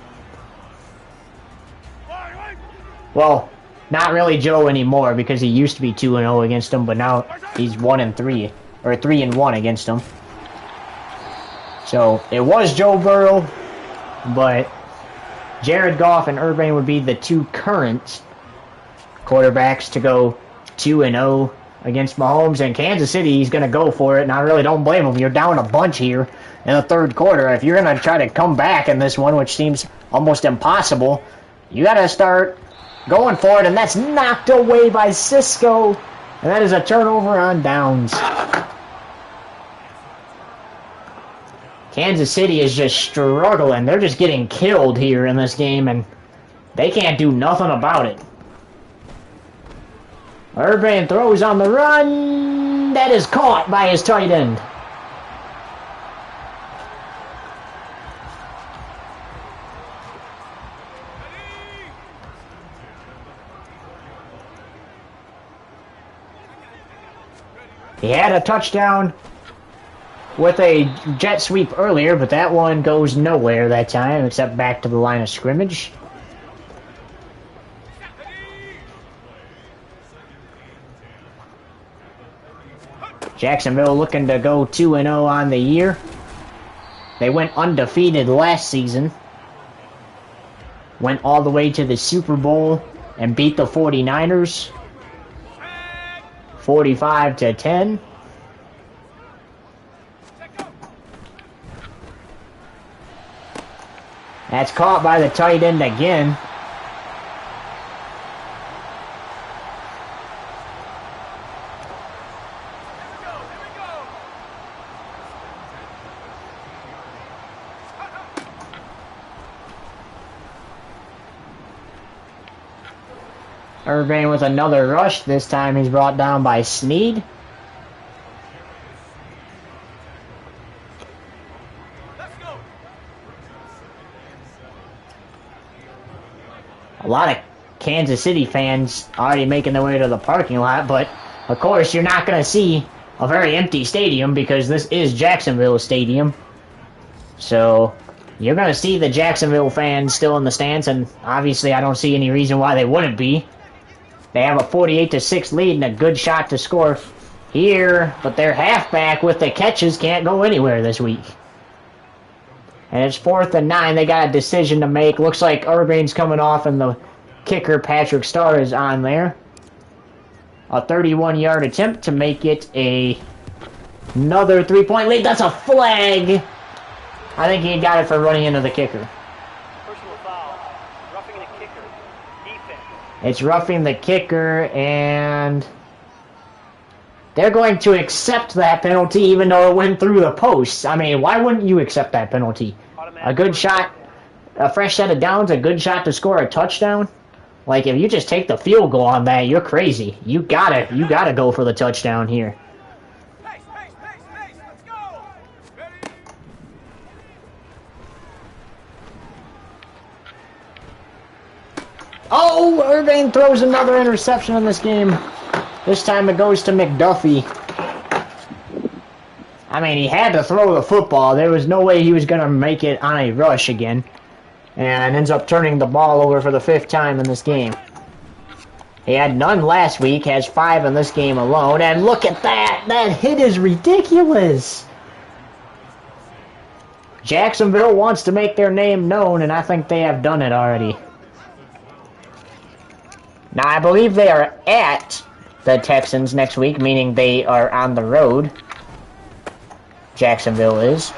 Well, not really Joe anymore because he used to be 2-0 against him, but now he's 1-3 or 3-1 against him. So it was Joe Burrow, but Jared Goff and Urbane would be the 2 current quarterbacks to go 2-0 against Mahomes. And Kansas City, he's going to go for it, and I really don't blame him. You're down a bunch here in the 3rd quarter. If you're going to try to come back in this one, which seems almost impossible, you got to start going for it, and that's knocked away by Cisco, and that is a turnover on downs. Kansas City is just struggling. They're just getting killed here in this game, and they can't do nothing about it. Urban throws on the run. That is caught by his tight end. He had a touchdown with a jet sweep earlier, but that one goes nowhere that time, except back to the line of scrimmage. Jacksonville looking to go 2-0 on the year. They went undefeated last season. Went all the way to the Super Bowl and beat the 49ers. 45-10. That's caught by the tight end again. Irving with another rush. This time he's brought down by Snead. A lot of Kansas City fans already making their way to the parking lot, but of course you're not going to see a very empty stadium because this is Jacksonville Stadium. So you're going to see the Jacksonville fans still in the stands, and obviously I don't see any reason why they wouldn't be. They have a 48-6 lead and a good shot to score here, but their halfback with the catches can't go anywhere this week. And it's 4th and 9. They got a decision to make. Looks like Irving's coming off, and the kicker, Patrick Starr, is on there. A 31-yard attempt to make it another 3-point lead. That's a flag. I think he got it for running into the kicker. Personal foul. Roughing the kicker. Defense. It's roughing the kicker, and they're going to accept that penalty even though it went through the posts. I mean, why wouldn't you accept that penalty? A good shot, a fresh set of downs, a good shot to score a touchdown. Like, if you just take the field goal on that, you're crazy. You gotta go for the touchdown here. Let's go. Ready? Oh, Irving throws another interception in this game. This time it goes to McDuffie. I mean, he had to throw the football. There was no way he was going to make it on a rush again. And ends up turning the ball over for the 5th time in this game. He had none last week, has 5 in this game alone. And look at that! That hit is ridiculous! Jacksonville wants to make their name known, and I think they have done it already. Now, I believe they are at the Texans next week, meaning they are on the road. Jacksonville is.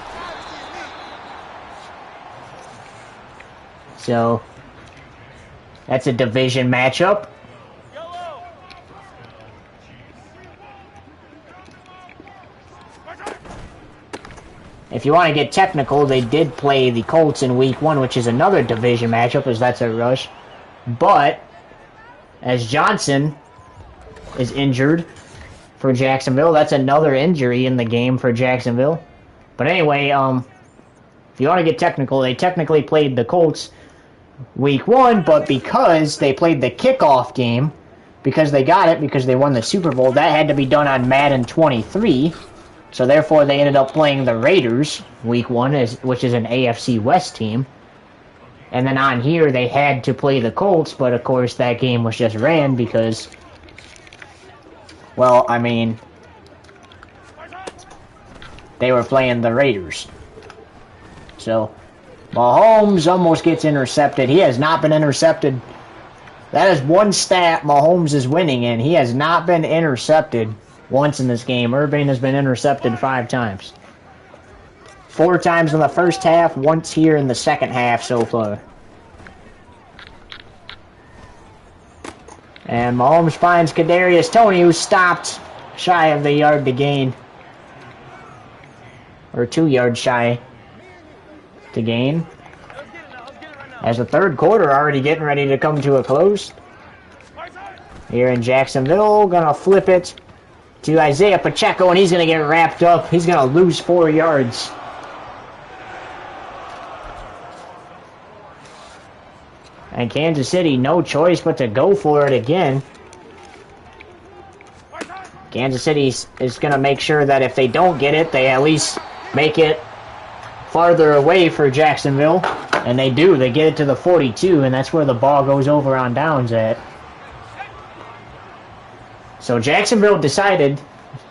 So, that's a division matchup. If you want to get technical, they did play the Colts in week 1, which is another division matchup, as that's a rush. But, as Johnson is injured for Jacksonville, that's another injury in the game for Jacksonville. But anyway, if you want to get technical, they technically played the Colts week 1, but because they played the kickoff game, because they got it, because they won the Super Bowl, that had to be done on Madden 23. So therefore, they ended up playing the Raiders week 1, which is an AFC West team. And then on here, they had to play the Colts, but of course that game was just ran because, well, I mean, they were playing the Raiders. So, Mahomes almost gets intercepted. He has not been intercepted. That is one stat Mahomes is winning in. He has not been intercepted once in this game. Irving has been intercepted 5 times. 4 times in the first half, once here in the second half so far. And Mahomes finds Kadarius Toney, who stopped shy of the yard to gain. Or 2 yards shy to gain. As the third quarter already getting ready to come to a close. Here in Jacksonville, gonna flip it to Isaiah Pacheco, and he's gonna get wrapped up. He's gonna lose 4 yards. And Kansas City, no choice but to go for it again. Kansas City is going to make sure that if they don't get it, they at least make it farther away for Jacksonville. And they do. They get it to the 42, and that's where the ball goes over on downs at. So Jacksonville decided,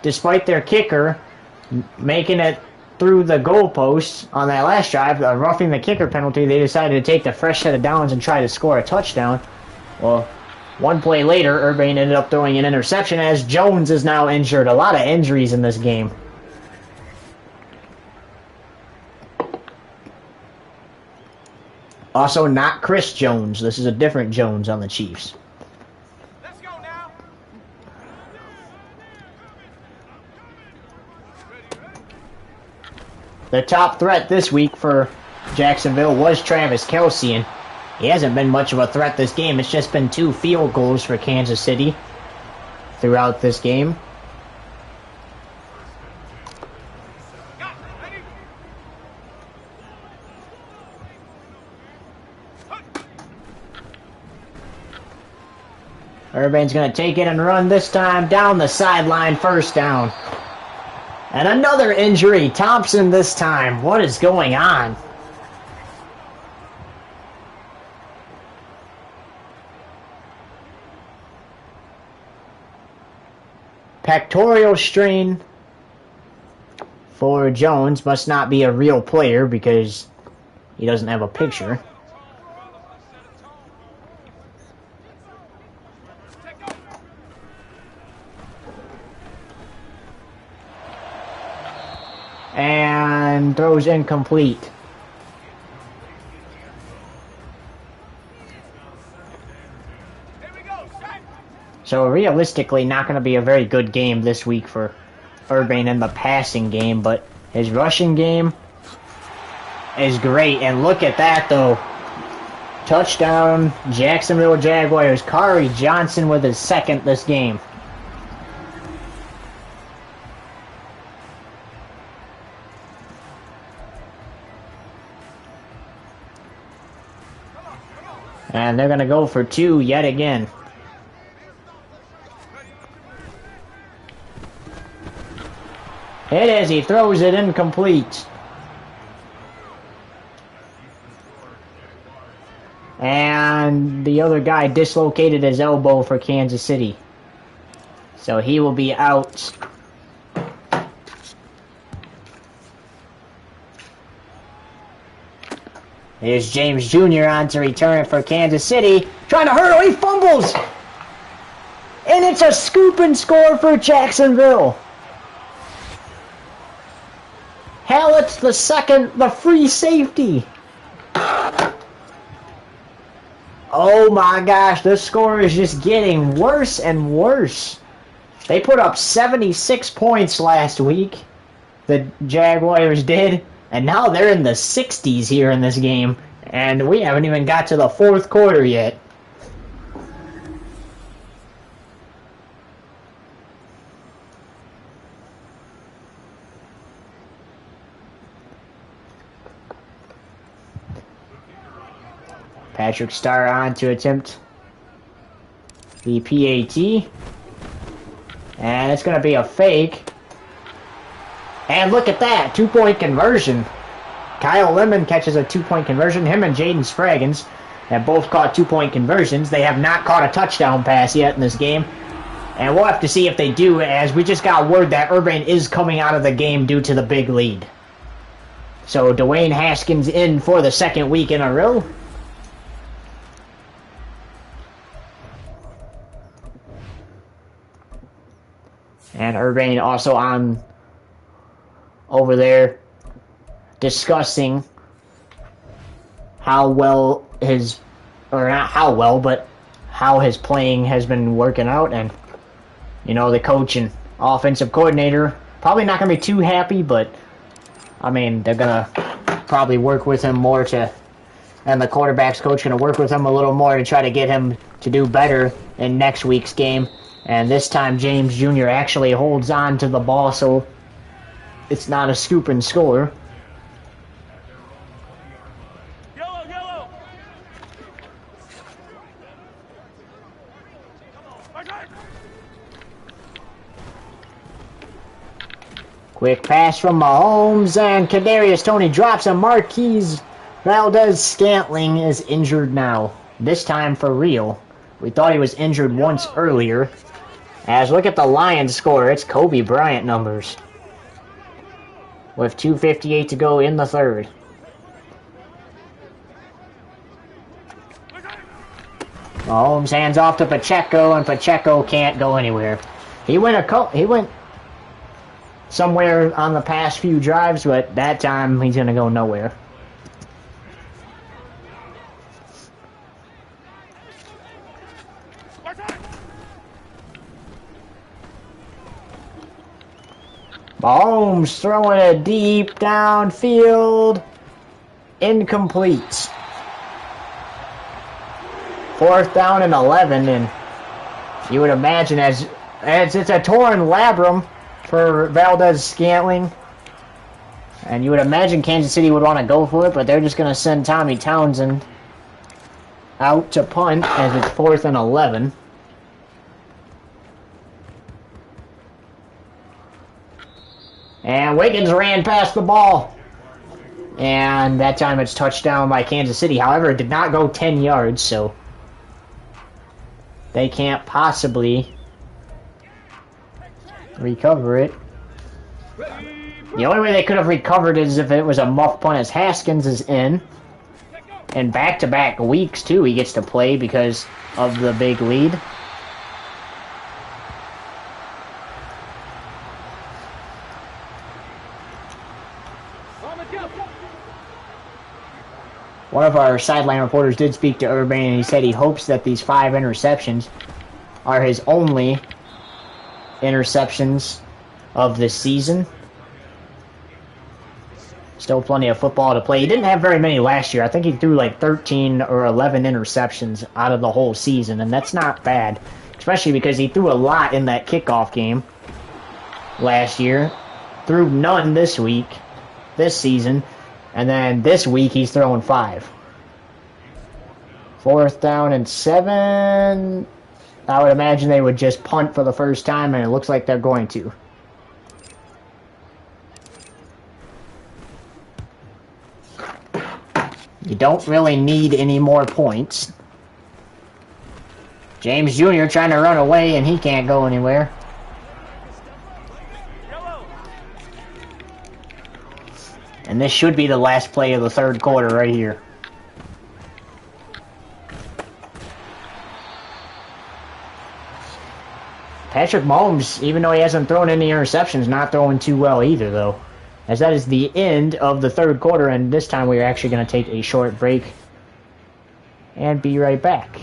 despite their kicker making it through the goalposts on that last drive, roughing the kicker penalty, they decided to take the fresh set of downs and try to score a touchdown. Well, one play later, Urbane ended up throwing an interception as Jones is now injured. A lot of injuries in this game. Also, not Chris Jones. This is a different Jones on the Chiefs. Let's go now. The top threat this week for Jacksonville was Travis Kelce, and he hasn't been much of a threat this game. It's just been 2 field goals for Kansas City throughout this game. Urbane's going to take it and run this time down the sideline, first down. And another injury. Thompson this time. What is going on? Pectoral strain for Jones. Must not be a real player because he doesn't have a picture. And throws incomplete. So realistically, not going to be a very good game this week for Urbane in the passing game, but his rushing game is great. And look at that, though. Touchdown, Jacksonville Jaguars. Kari Johnson with his second this game. And they're going to go for 2 yet again. It is. He throws it incomplete. And the other guy dislocated his elbow for Kansas City. So he will be out. Here's James Jr. on to return for Kansas City. Trying to hurdle. He fumbles. And it's a scoop and score for Jacksonville. Hallett's the second, the free safety. Oh my gosh, this score is just getting worse and worse. They put up 76 points last week, the Jaguars did, and now they're in the 60s here in this game, and we haven't even got to the fourth quarter yet. Patrick Starr on to attempt the PAT. And it's going to be a fake. And look at that, 2-point conversion. Kyle Lemon catches a 2-point conversion. Him and Jaden Spraggins have both caught 2-point conversions. They have not caught a touchdown pass yet in this game. And we'll have to see if they do, as we just got word that Urbane is coming out of the game due to the big lead. So Dwayne Haskins in for the second week in a row. And Urbane also on over there discussing how well his, or not how well, but how his playing has been working out. And, you know, the coach and offensive coordinator probably not going to be too happy, but, I mean, they're going to probably work with him more and the quarterback's coach going to work with him a little more to try to get him to do better in next week's game. And this time James Jr. actually holds on to the ball, so it's not a scoop and score. Yellow, yellow. Quick pass from Mahomes, and Kadarius Toney drops a Marquise Valdez-Scantling is injured now. This time for real. We thought he was injured once earlier. As look at the Lions score, it's Kobe Bryant numbers. With 2:58 to go in the third. Mahomes hands off to Pacheco, and Pacheco can't go anywhere. He went somewhere on the past few drives, but that time he's going to go nowhere. Mahomes throwing it deep downfield. Incomplete. 4th down and 11, and you would imagine as it's a torn labrum for Valdez-Scantling, and you would imagine Kansas City would want to go for it, but they're just going to send Tommy Townsend out to punt as it's 4th and 11. And Wiggins ran past the ball. And that time it's touchdown by Kansas City. However, it did not go 10 yards, so they can't possibly recover it. The only way they could have recovered it is if it was a muff punt, as Haskins is in. And back-to-back weeks, too, he gets to play because of the big lead. One of our sideline reporters did speak to Urban, and he said he hopes that these 5 interceptions are his only interceptions of this season. Still plenty of football to play. He didn't have very many last year. I think he threw like 13 or 11 interceptions out of the whole season, and that's not bad, especially because he threw a lot in that kickoff game last year. Threw none this season. And then this week, he's throwing 5. 4th down and 7. I would imagine they would just punt for the first time, and it looks like they're going to. You don't really need any more points. James Jr. trying to run away, and he can't go anywhere. And this should be the last play of the third quarter right here. Patrick Mahomes, even though he hasn't thrown any interceptions, not throwing too well either, though. As that is the end of the third quarter, and this time we're actually going to take a short break and be right back.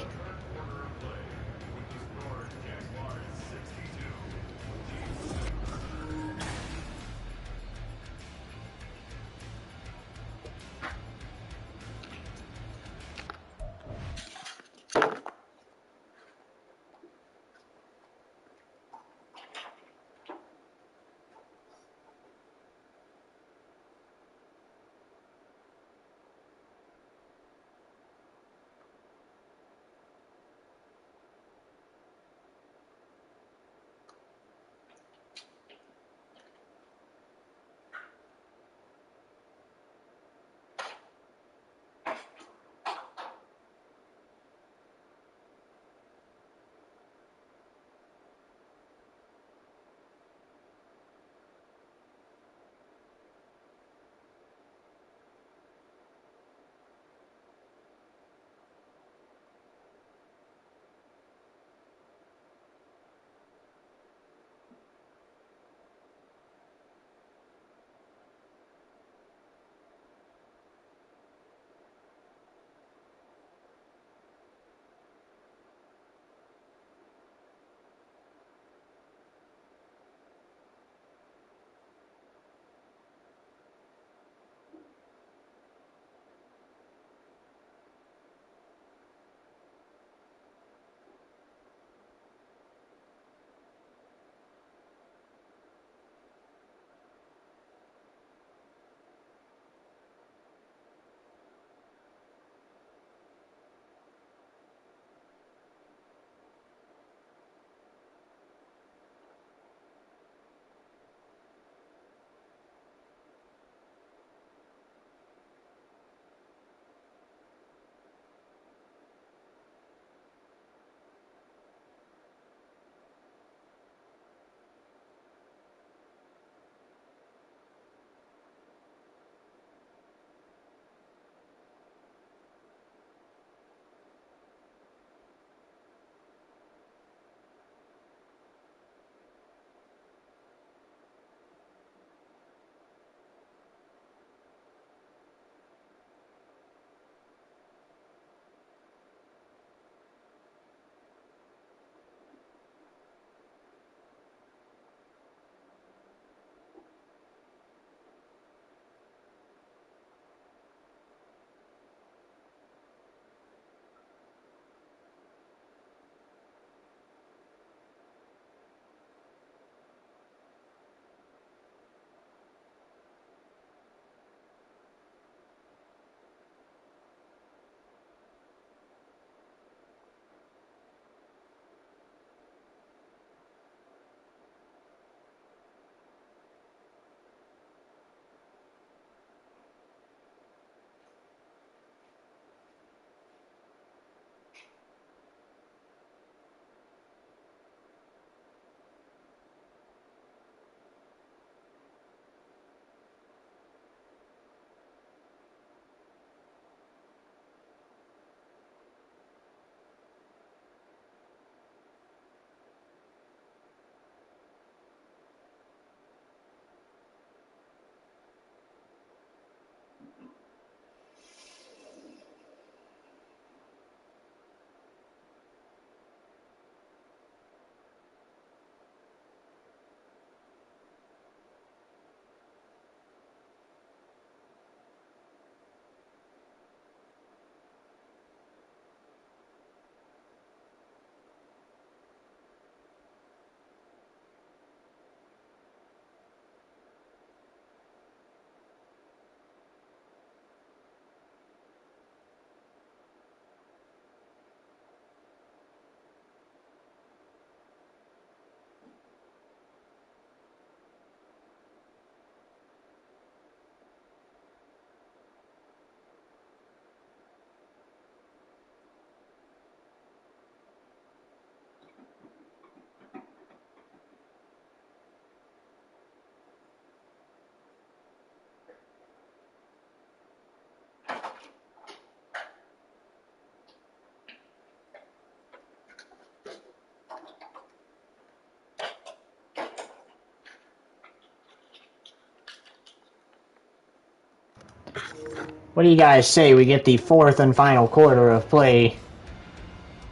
What do you guys say we get the fourth and final quarter of play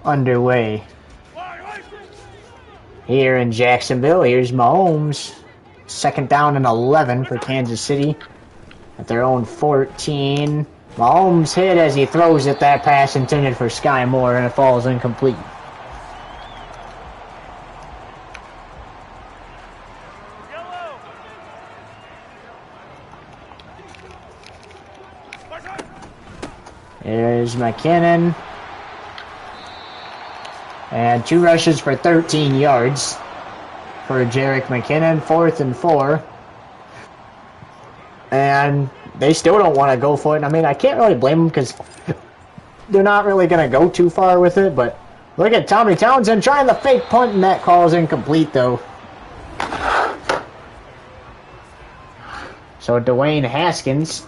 underway? Here in Jacksonville, here's Mahomes. 2nd down and 11 for Kansas City at their own 14. Mahomes hit as he throws it. That pass intended for Sky Moore, and it falls incomplete. There's McKinnon. And 2 rushes for 13 yards for Jerick McKinnon. 4th and 4. And they still don't want to go for it. I mean, I can't really blame them because they're not really going to go too far with it. But look at Tommy Townsend trying the fake punt, and that call is incomplete, though. So Dwayne Haskins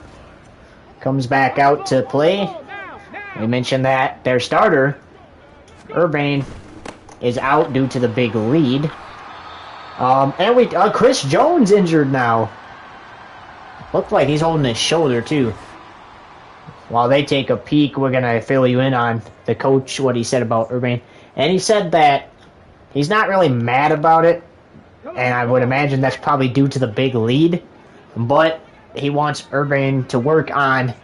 comes back out to play. We mentioned that their starter, Urbane, is out due to the big lead. And Chris Jones injured now. Looked like he's holding his shoulder too. While they take a peek, we're gonna fill you in on the coach, what he said about Urbane. And he said that he's not really mad about it, and I would imagine that's probably due to the big lead. But he wants Urbane to work on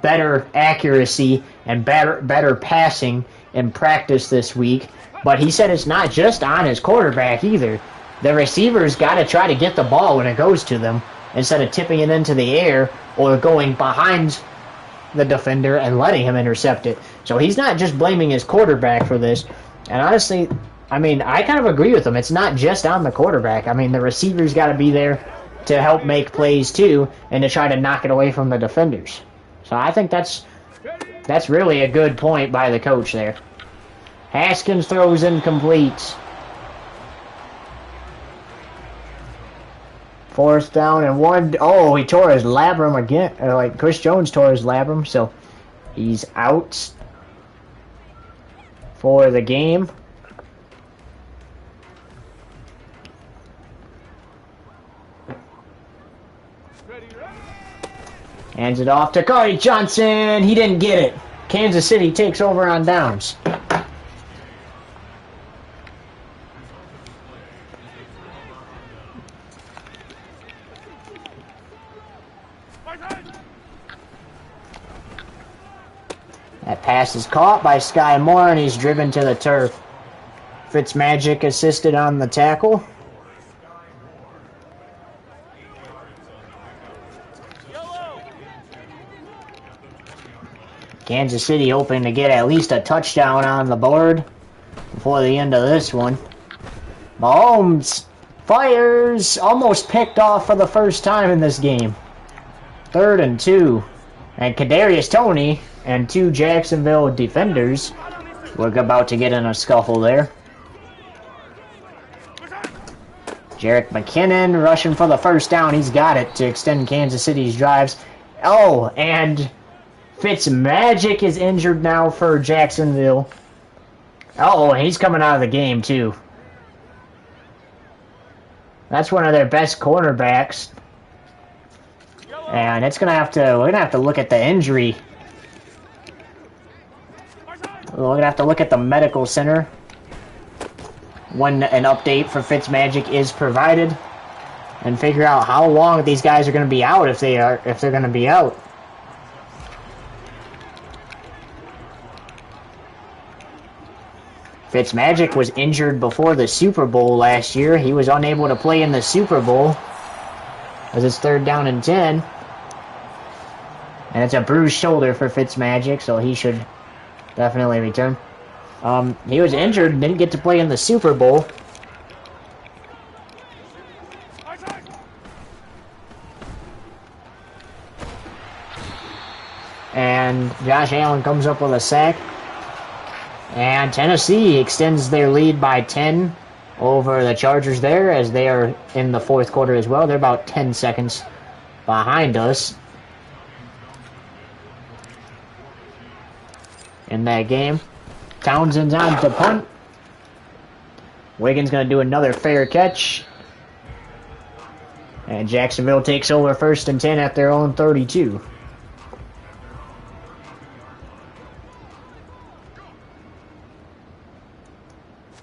better accuracy and better passing in practice this week. But he said it's not just on his quarterback either. The receivers got to try to get the ball when it goes to them instead of tipping it into the air or going behind the defender and letting him intercept it. So he's not just blaming his quarterback for this. And honestly, I mean, I kind of agree with him. It's not just on the quarterback. I mean, the receivers got to be there to help make plays too and to try to knock it away from the defenders. So I think that's really a good point by the coach there. Haskins throws incomplete. 4th down and 1. Oh, he tore his labrum again. Like Chris Jones tore his labrum, so he's out for the game. Hands it off to Corey Johnson. He didn't get it. Kansas City takes over on downs. That pass is caught by Sky Moore, and he's driven to the turf. Fitzmagic assisted on the tackle. Kansas City hoping to get at least a touchdown on the board before the end of this one. Mahomes fires, almost picked off for the first time in this game. 3rd and 2. And Kadarius Toney and 2 Jacksonville defenders were about to get in a scuffle there. Jerick McKinnon rushing for the first down. He's got it to extend Kansas City's drives. Oh, and Fitzmagic is injured now for Jacksonville. Uh-oh, he's coming out of the game too. That's one of their best cornerbacks. And we're gonna have to look at the injury. We're gonna have to look at the medical center when an update for Fitzmagic is provided, and figure out how long these guys are gonna be out if they're gonna be out. Fitzmagic was injured before the Super Bowl last year. He was unable to play in the Super Bowl as it's 3rd down and 10. And it's a bruised shoulder for Fitzmagic, so he should definitely return. He was injured and didn't get to play in the Super Bowl. And Josh Allen comes up with a sack. And Tennessee extends their lead by 10 over the Chargers there, as they are in the 4th quarter as well. They're about 10 seconds behind us in that game. Townsend's on to punt. Wiggins going to do another fair catch. And Jacksonville takes over 1st and 10 at their own 32.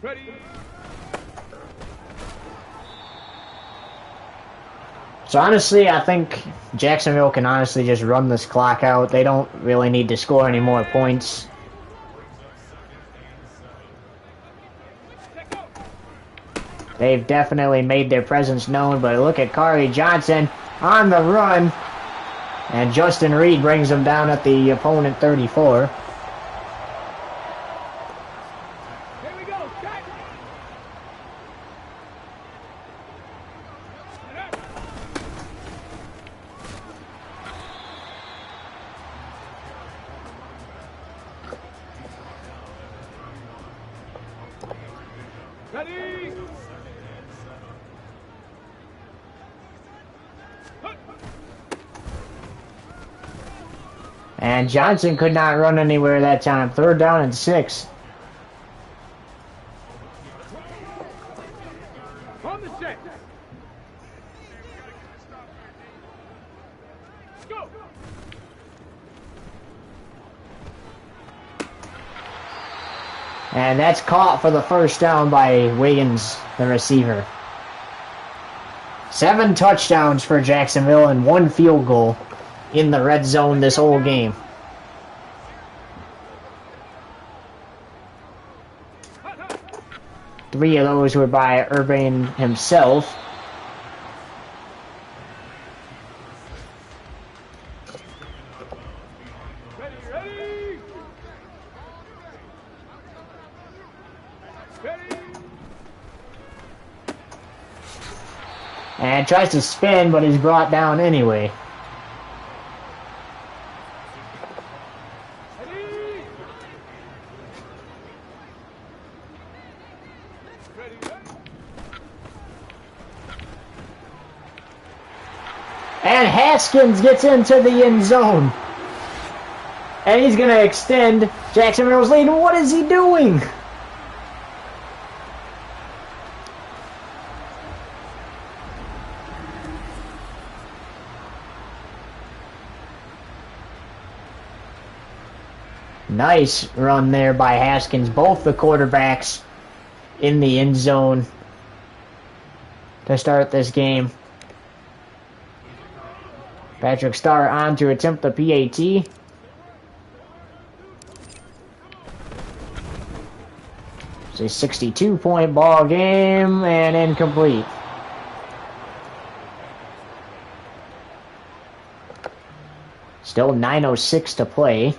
Ready. So honestly, I think Jacksonville can honestly just run this clock out. They don't really need to score any more points. They've definitely made their presence known, but look at Kari Johnson on the run. And Justin Reed brings them down at the opponent 34. Here we go. Cut. Ready. And Johnson could not run anywhere that time. 3rd down and 6. On the set. Go. And that's caught for the 1st down by Wiggins, the receiver. 7 touchdowns for Jacksonville and 1 field goal in the red zone this whole game. Three of those were by Urban himself. Ready, ready. Ready. And tries to spin, but is brought down anyway. Ready. Ready, ready. And Haskins gets into the end zone. And he's going to extend Jacksonville's lead. What is he doing? Nice run there by Haskins. Both the quarterbacks in the end zone to start this game. Patrick Starr on to attempt the PAT. It's a 62-point ball game and incomplete. Still 9:06 to play.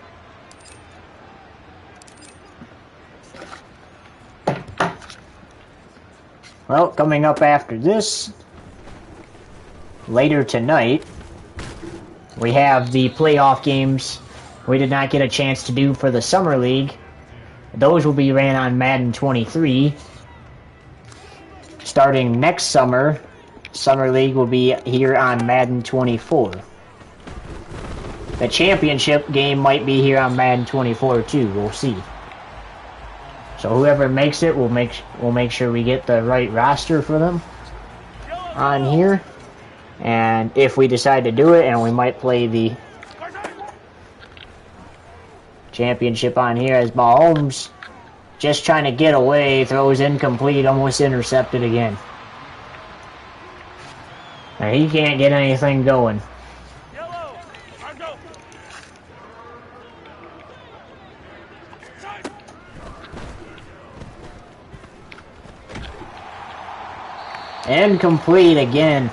Well, coming up after this, later tonight, we have the playoff games we did not get a chance to do for the Summer League. Those will be ran on Madden 23. Starting next summer, Summer League will be here on Madden 24. The championship game might be here on Madden 24 too. We'll see. So whoever makes it, we'll make sure we get the right roster for them on here. And if we decide to do it, and we might play the championship on here as Mahomes just trying to get away, throws incomplete, almost intercepted again. Now, he can't get anything going. Yellow. Go. Incomplete again.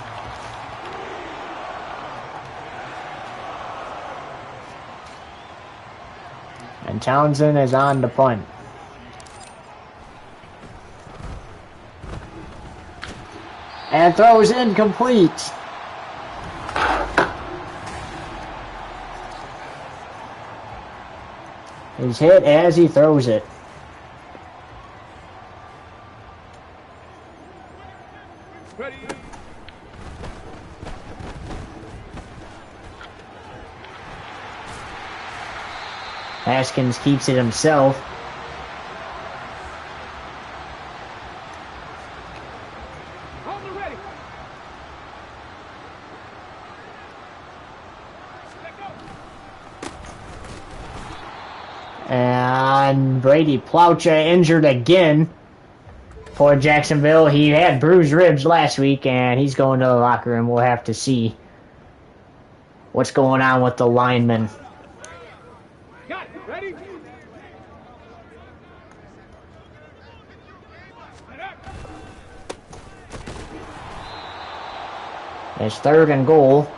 And Townsend is on the punt. And throws incomplete. He's hit as he throws it. Ready. Haskins keeps it himself. On the ready. And Brady Plaucha injured again for Jacksonville. He had bruised ribs last week, and he's going to the locker room. We'll have to see what's going on with the lineman. Got it. Ready? It's 3rd and goal.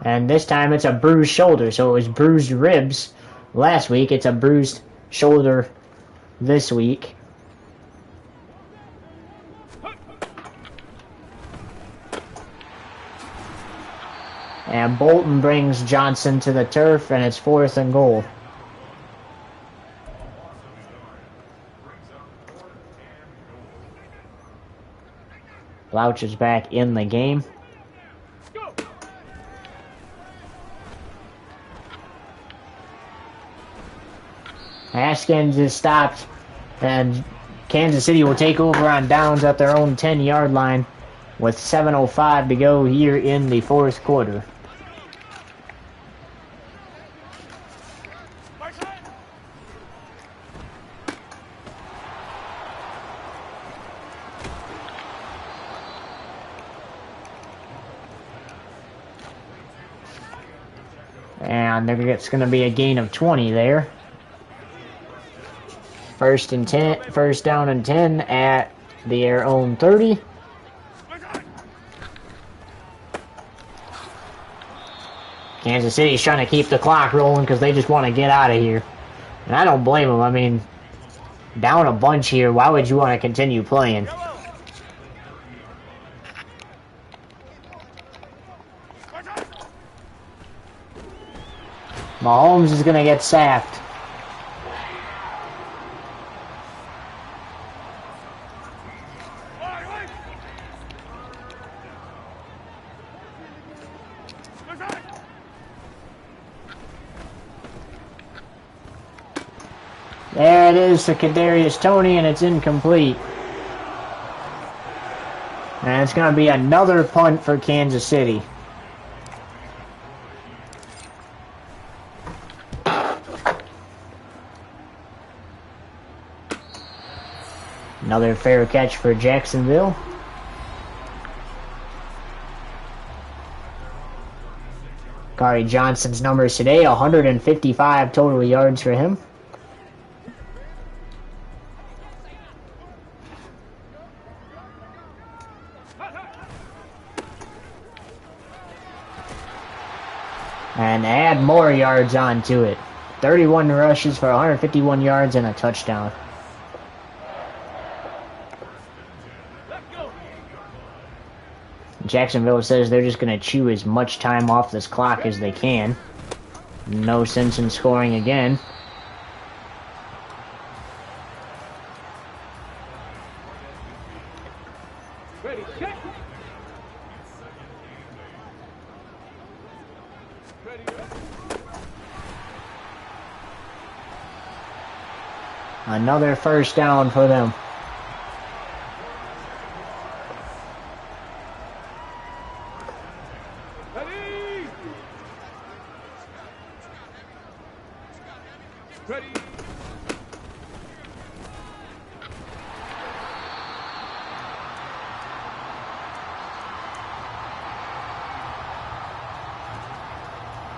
And this time it's a bruised shoulder. So it was bruised ribs last week. It's a bruised shoulder this week. And Bolton brings Johnson to the turf, and it's 4th and goal. Blouch is back in the game. Haskins is stopped, and Kansas City will take over on downs at their own 10-yard line with 7:05 to go here in the 4th quarter. And it's going to be a gain of 20 there. 1st down and 10 at their own 30. Kansas City's trying to keep the clock rolling because they just want to get out of here. And I don't blame them. I mean, down a bunch here, why would you want to continue playing? Mahomes is going to get sacked. There it is to Kadarius Toney, and it's incomplete. And it's going to be another punt for Kansas City. Another fair catch for Jacksonville. Kari Johnson's numbers today, 155 total yards for him. And add more yards onto it. 31 rushes for 151 yards and a touchdown. Jacksonville says they're just going to chew as much time off this clock as they can. No sense in scoring again. Ready, set. Ready, Another 1st down for them. ready. Ready.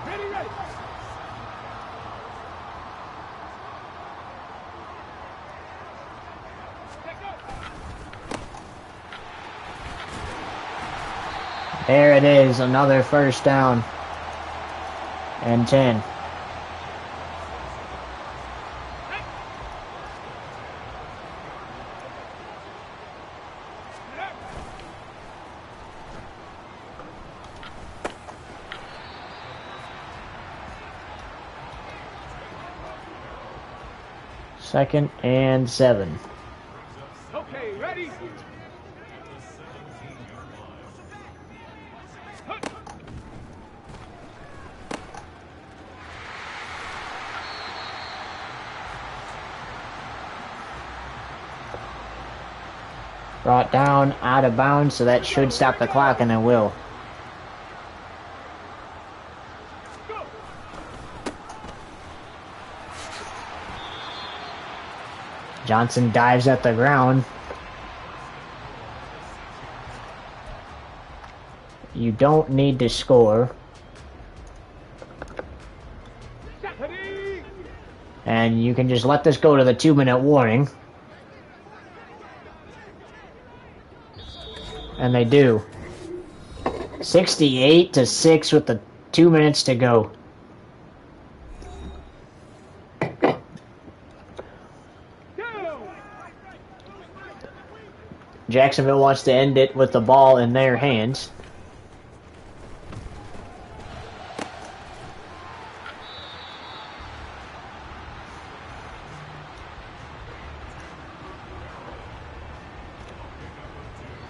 Ready, ready. There it is, another 1st down and 10. Second and 7. Okay, ready. Brought down out of bounds, so that should stop the clock, and it will. Go. Johnson dives at the ground. You don't need to score. Ready. And you can just let this go to the 2-minute warning. And they do. 68-6 with the 2 minutes to go. Jacksonville wants to end it with the ball in their hands.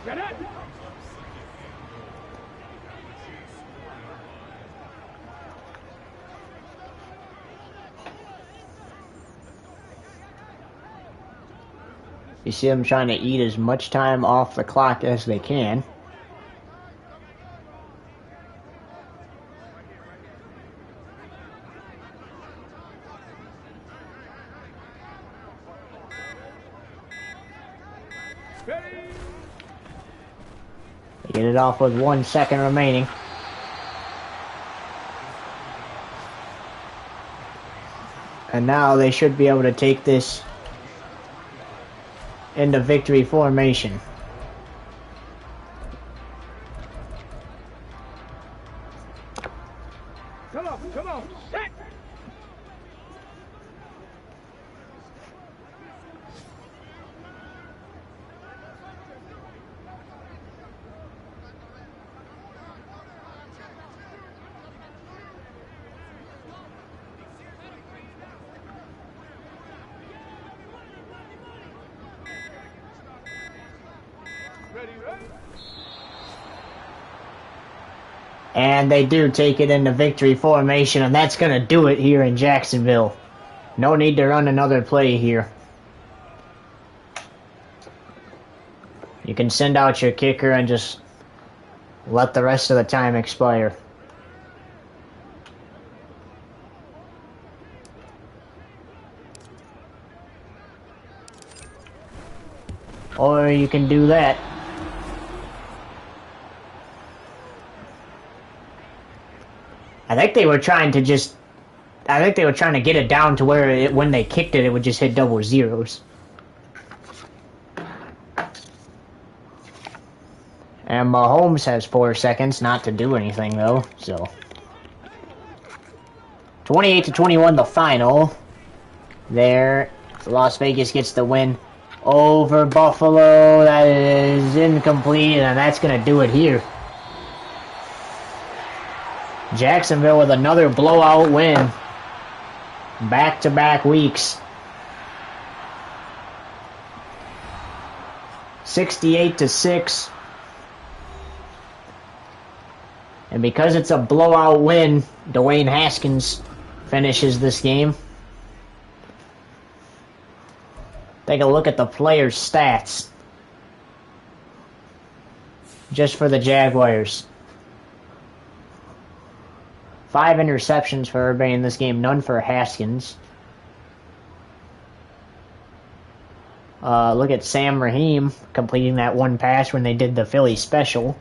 Get it. You see them trying to eat as much time off the clock as they can. Ready. They get it off with 1 second remaining. And now they should be able to take this into victory formation. Come on, set. Ready. And they do take it into victory formation, and that's going to do it here in Jacksonville. No need to run another play here. You can send out your kicker and just let the rest of the time expire. Or you can do that. I think they were trying to get it down to where when they kicked it, it would just hit double zeros. And Mahomes has 4 seconds not to do anything, though, so. 28-21 the final. There, Las Vegas gets the win over Buffalo. That is incomplete, and that's going to do it here. Jacksonville with another blowout win. Back-to-back weeks. 68-6. And because it's a blowout win, Dwayne Haskins finishes this game. Take a look at the players' stats. Just for the Jaguars. 5 interceptions for everybody in this game, none for Haskins. Look at Sam Raheem completing that one pass when they did the Philly special.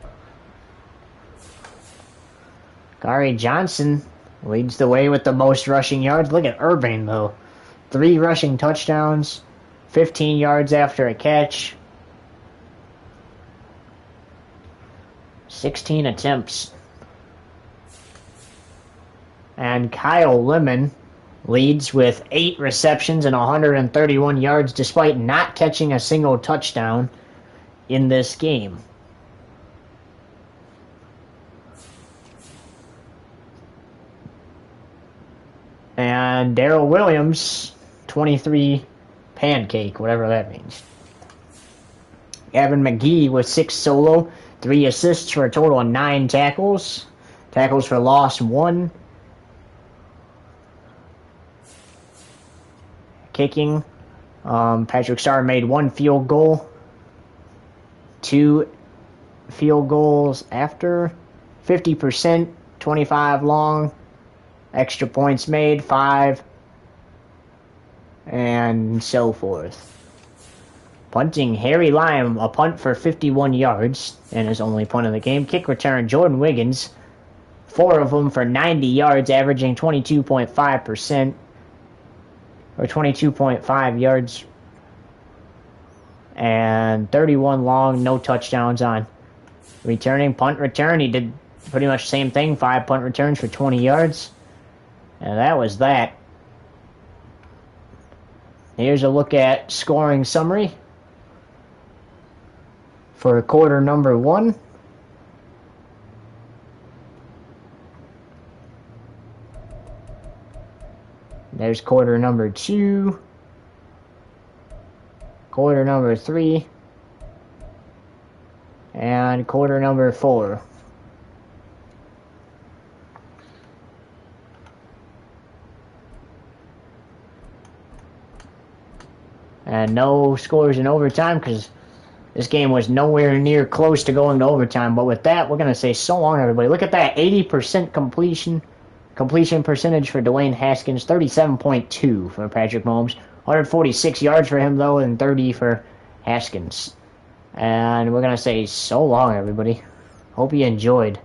Gary Johnson leads the way with the most rushing yards. Look at Urban, though. 3 rushing touchdowns, 15 yards after a catch, 16 attempts. And Kyle Lemon leads with 8 receptions and 131 yards despite not catching a single touchdown in this game. And Darrell Williams, 23 pancake, whatever that means. Gavin McGee with 6 solo, 3 assists for a total of 9 tackles. Tackles for loss, 1. Kicking, Patrick Starr made 1 field goal, 2 field goals after, 50%, 25 long, extra points made, 5, and so forth. Punting, Harry Lime, a punt for 51 yards, and his only punt of the game. Kick return, Jordan Wiggins, 4 of them for 90 yards, averaging 22.5%, or 22.5 yards, and 31 long, no touchdowns on. Returning, punt return, he did pretty much the same thing, 5 punt returns for 20 yards, and that was that. Here's a look at scoring summary for quarter number 1. There's quarter number 2, quarter number 3, and quarter number 4. And no scores in overtime because this game was nowhere near close to going to overtime. But with that, we're going to say so long, everybody. Look at that, 80% completion percentage for Dwayne Haskins, 37.2 for Patrick Mahomes. 146 yards for him, though, and 30 for Haskins. And we're going to say so long, everybody. Hope you enjoyed.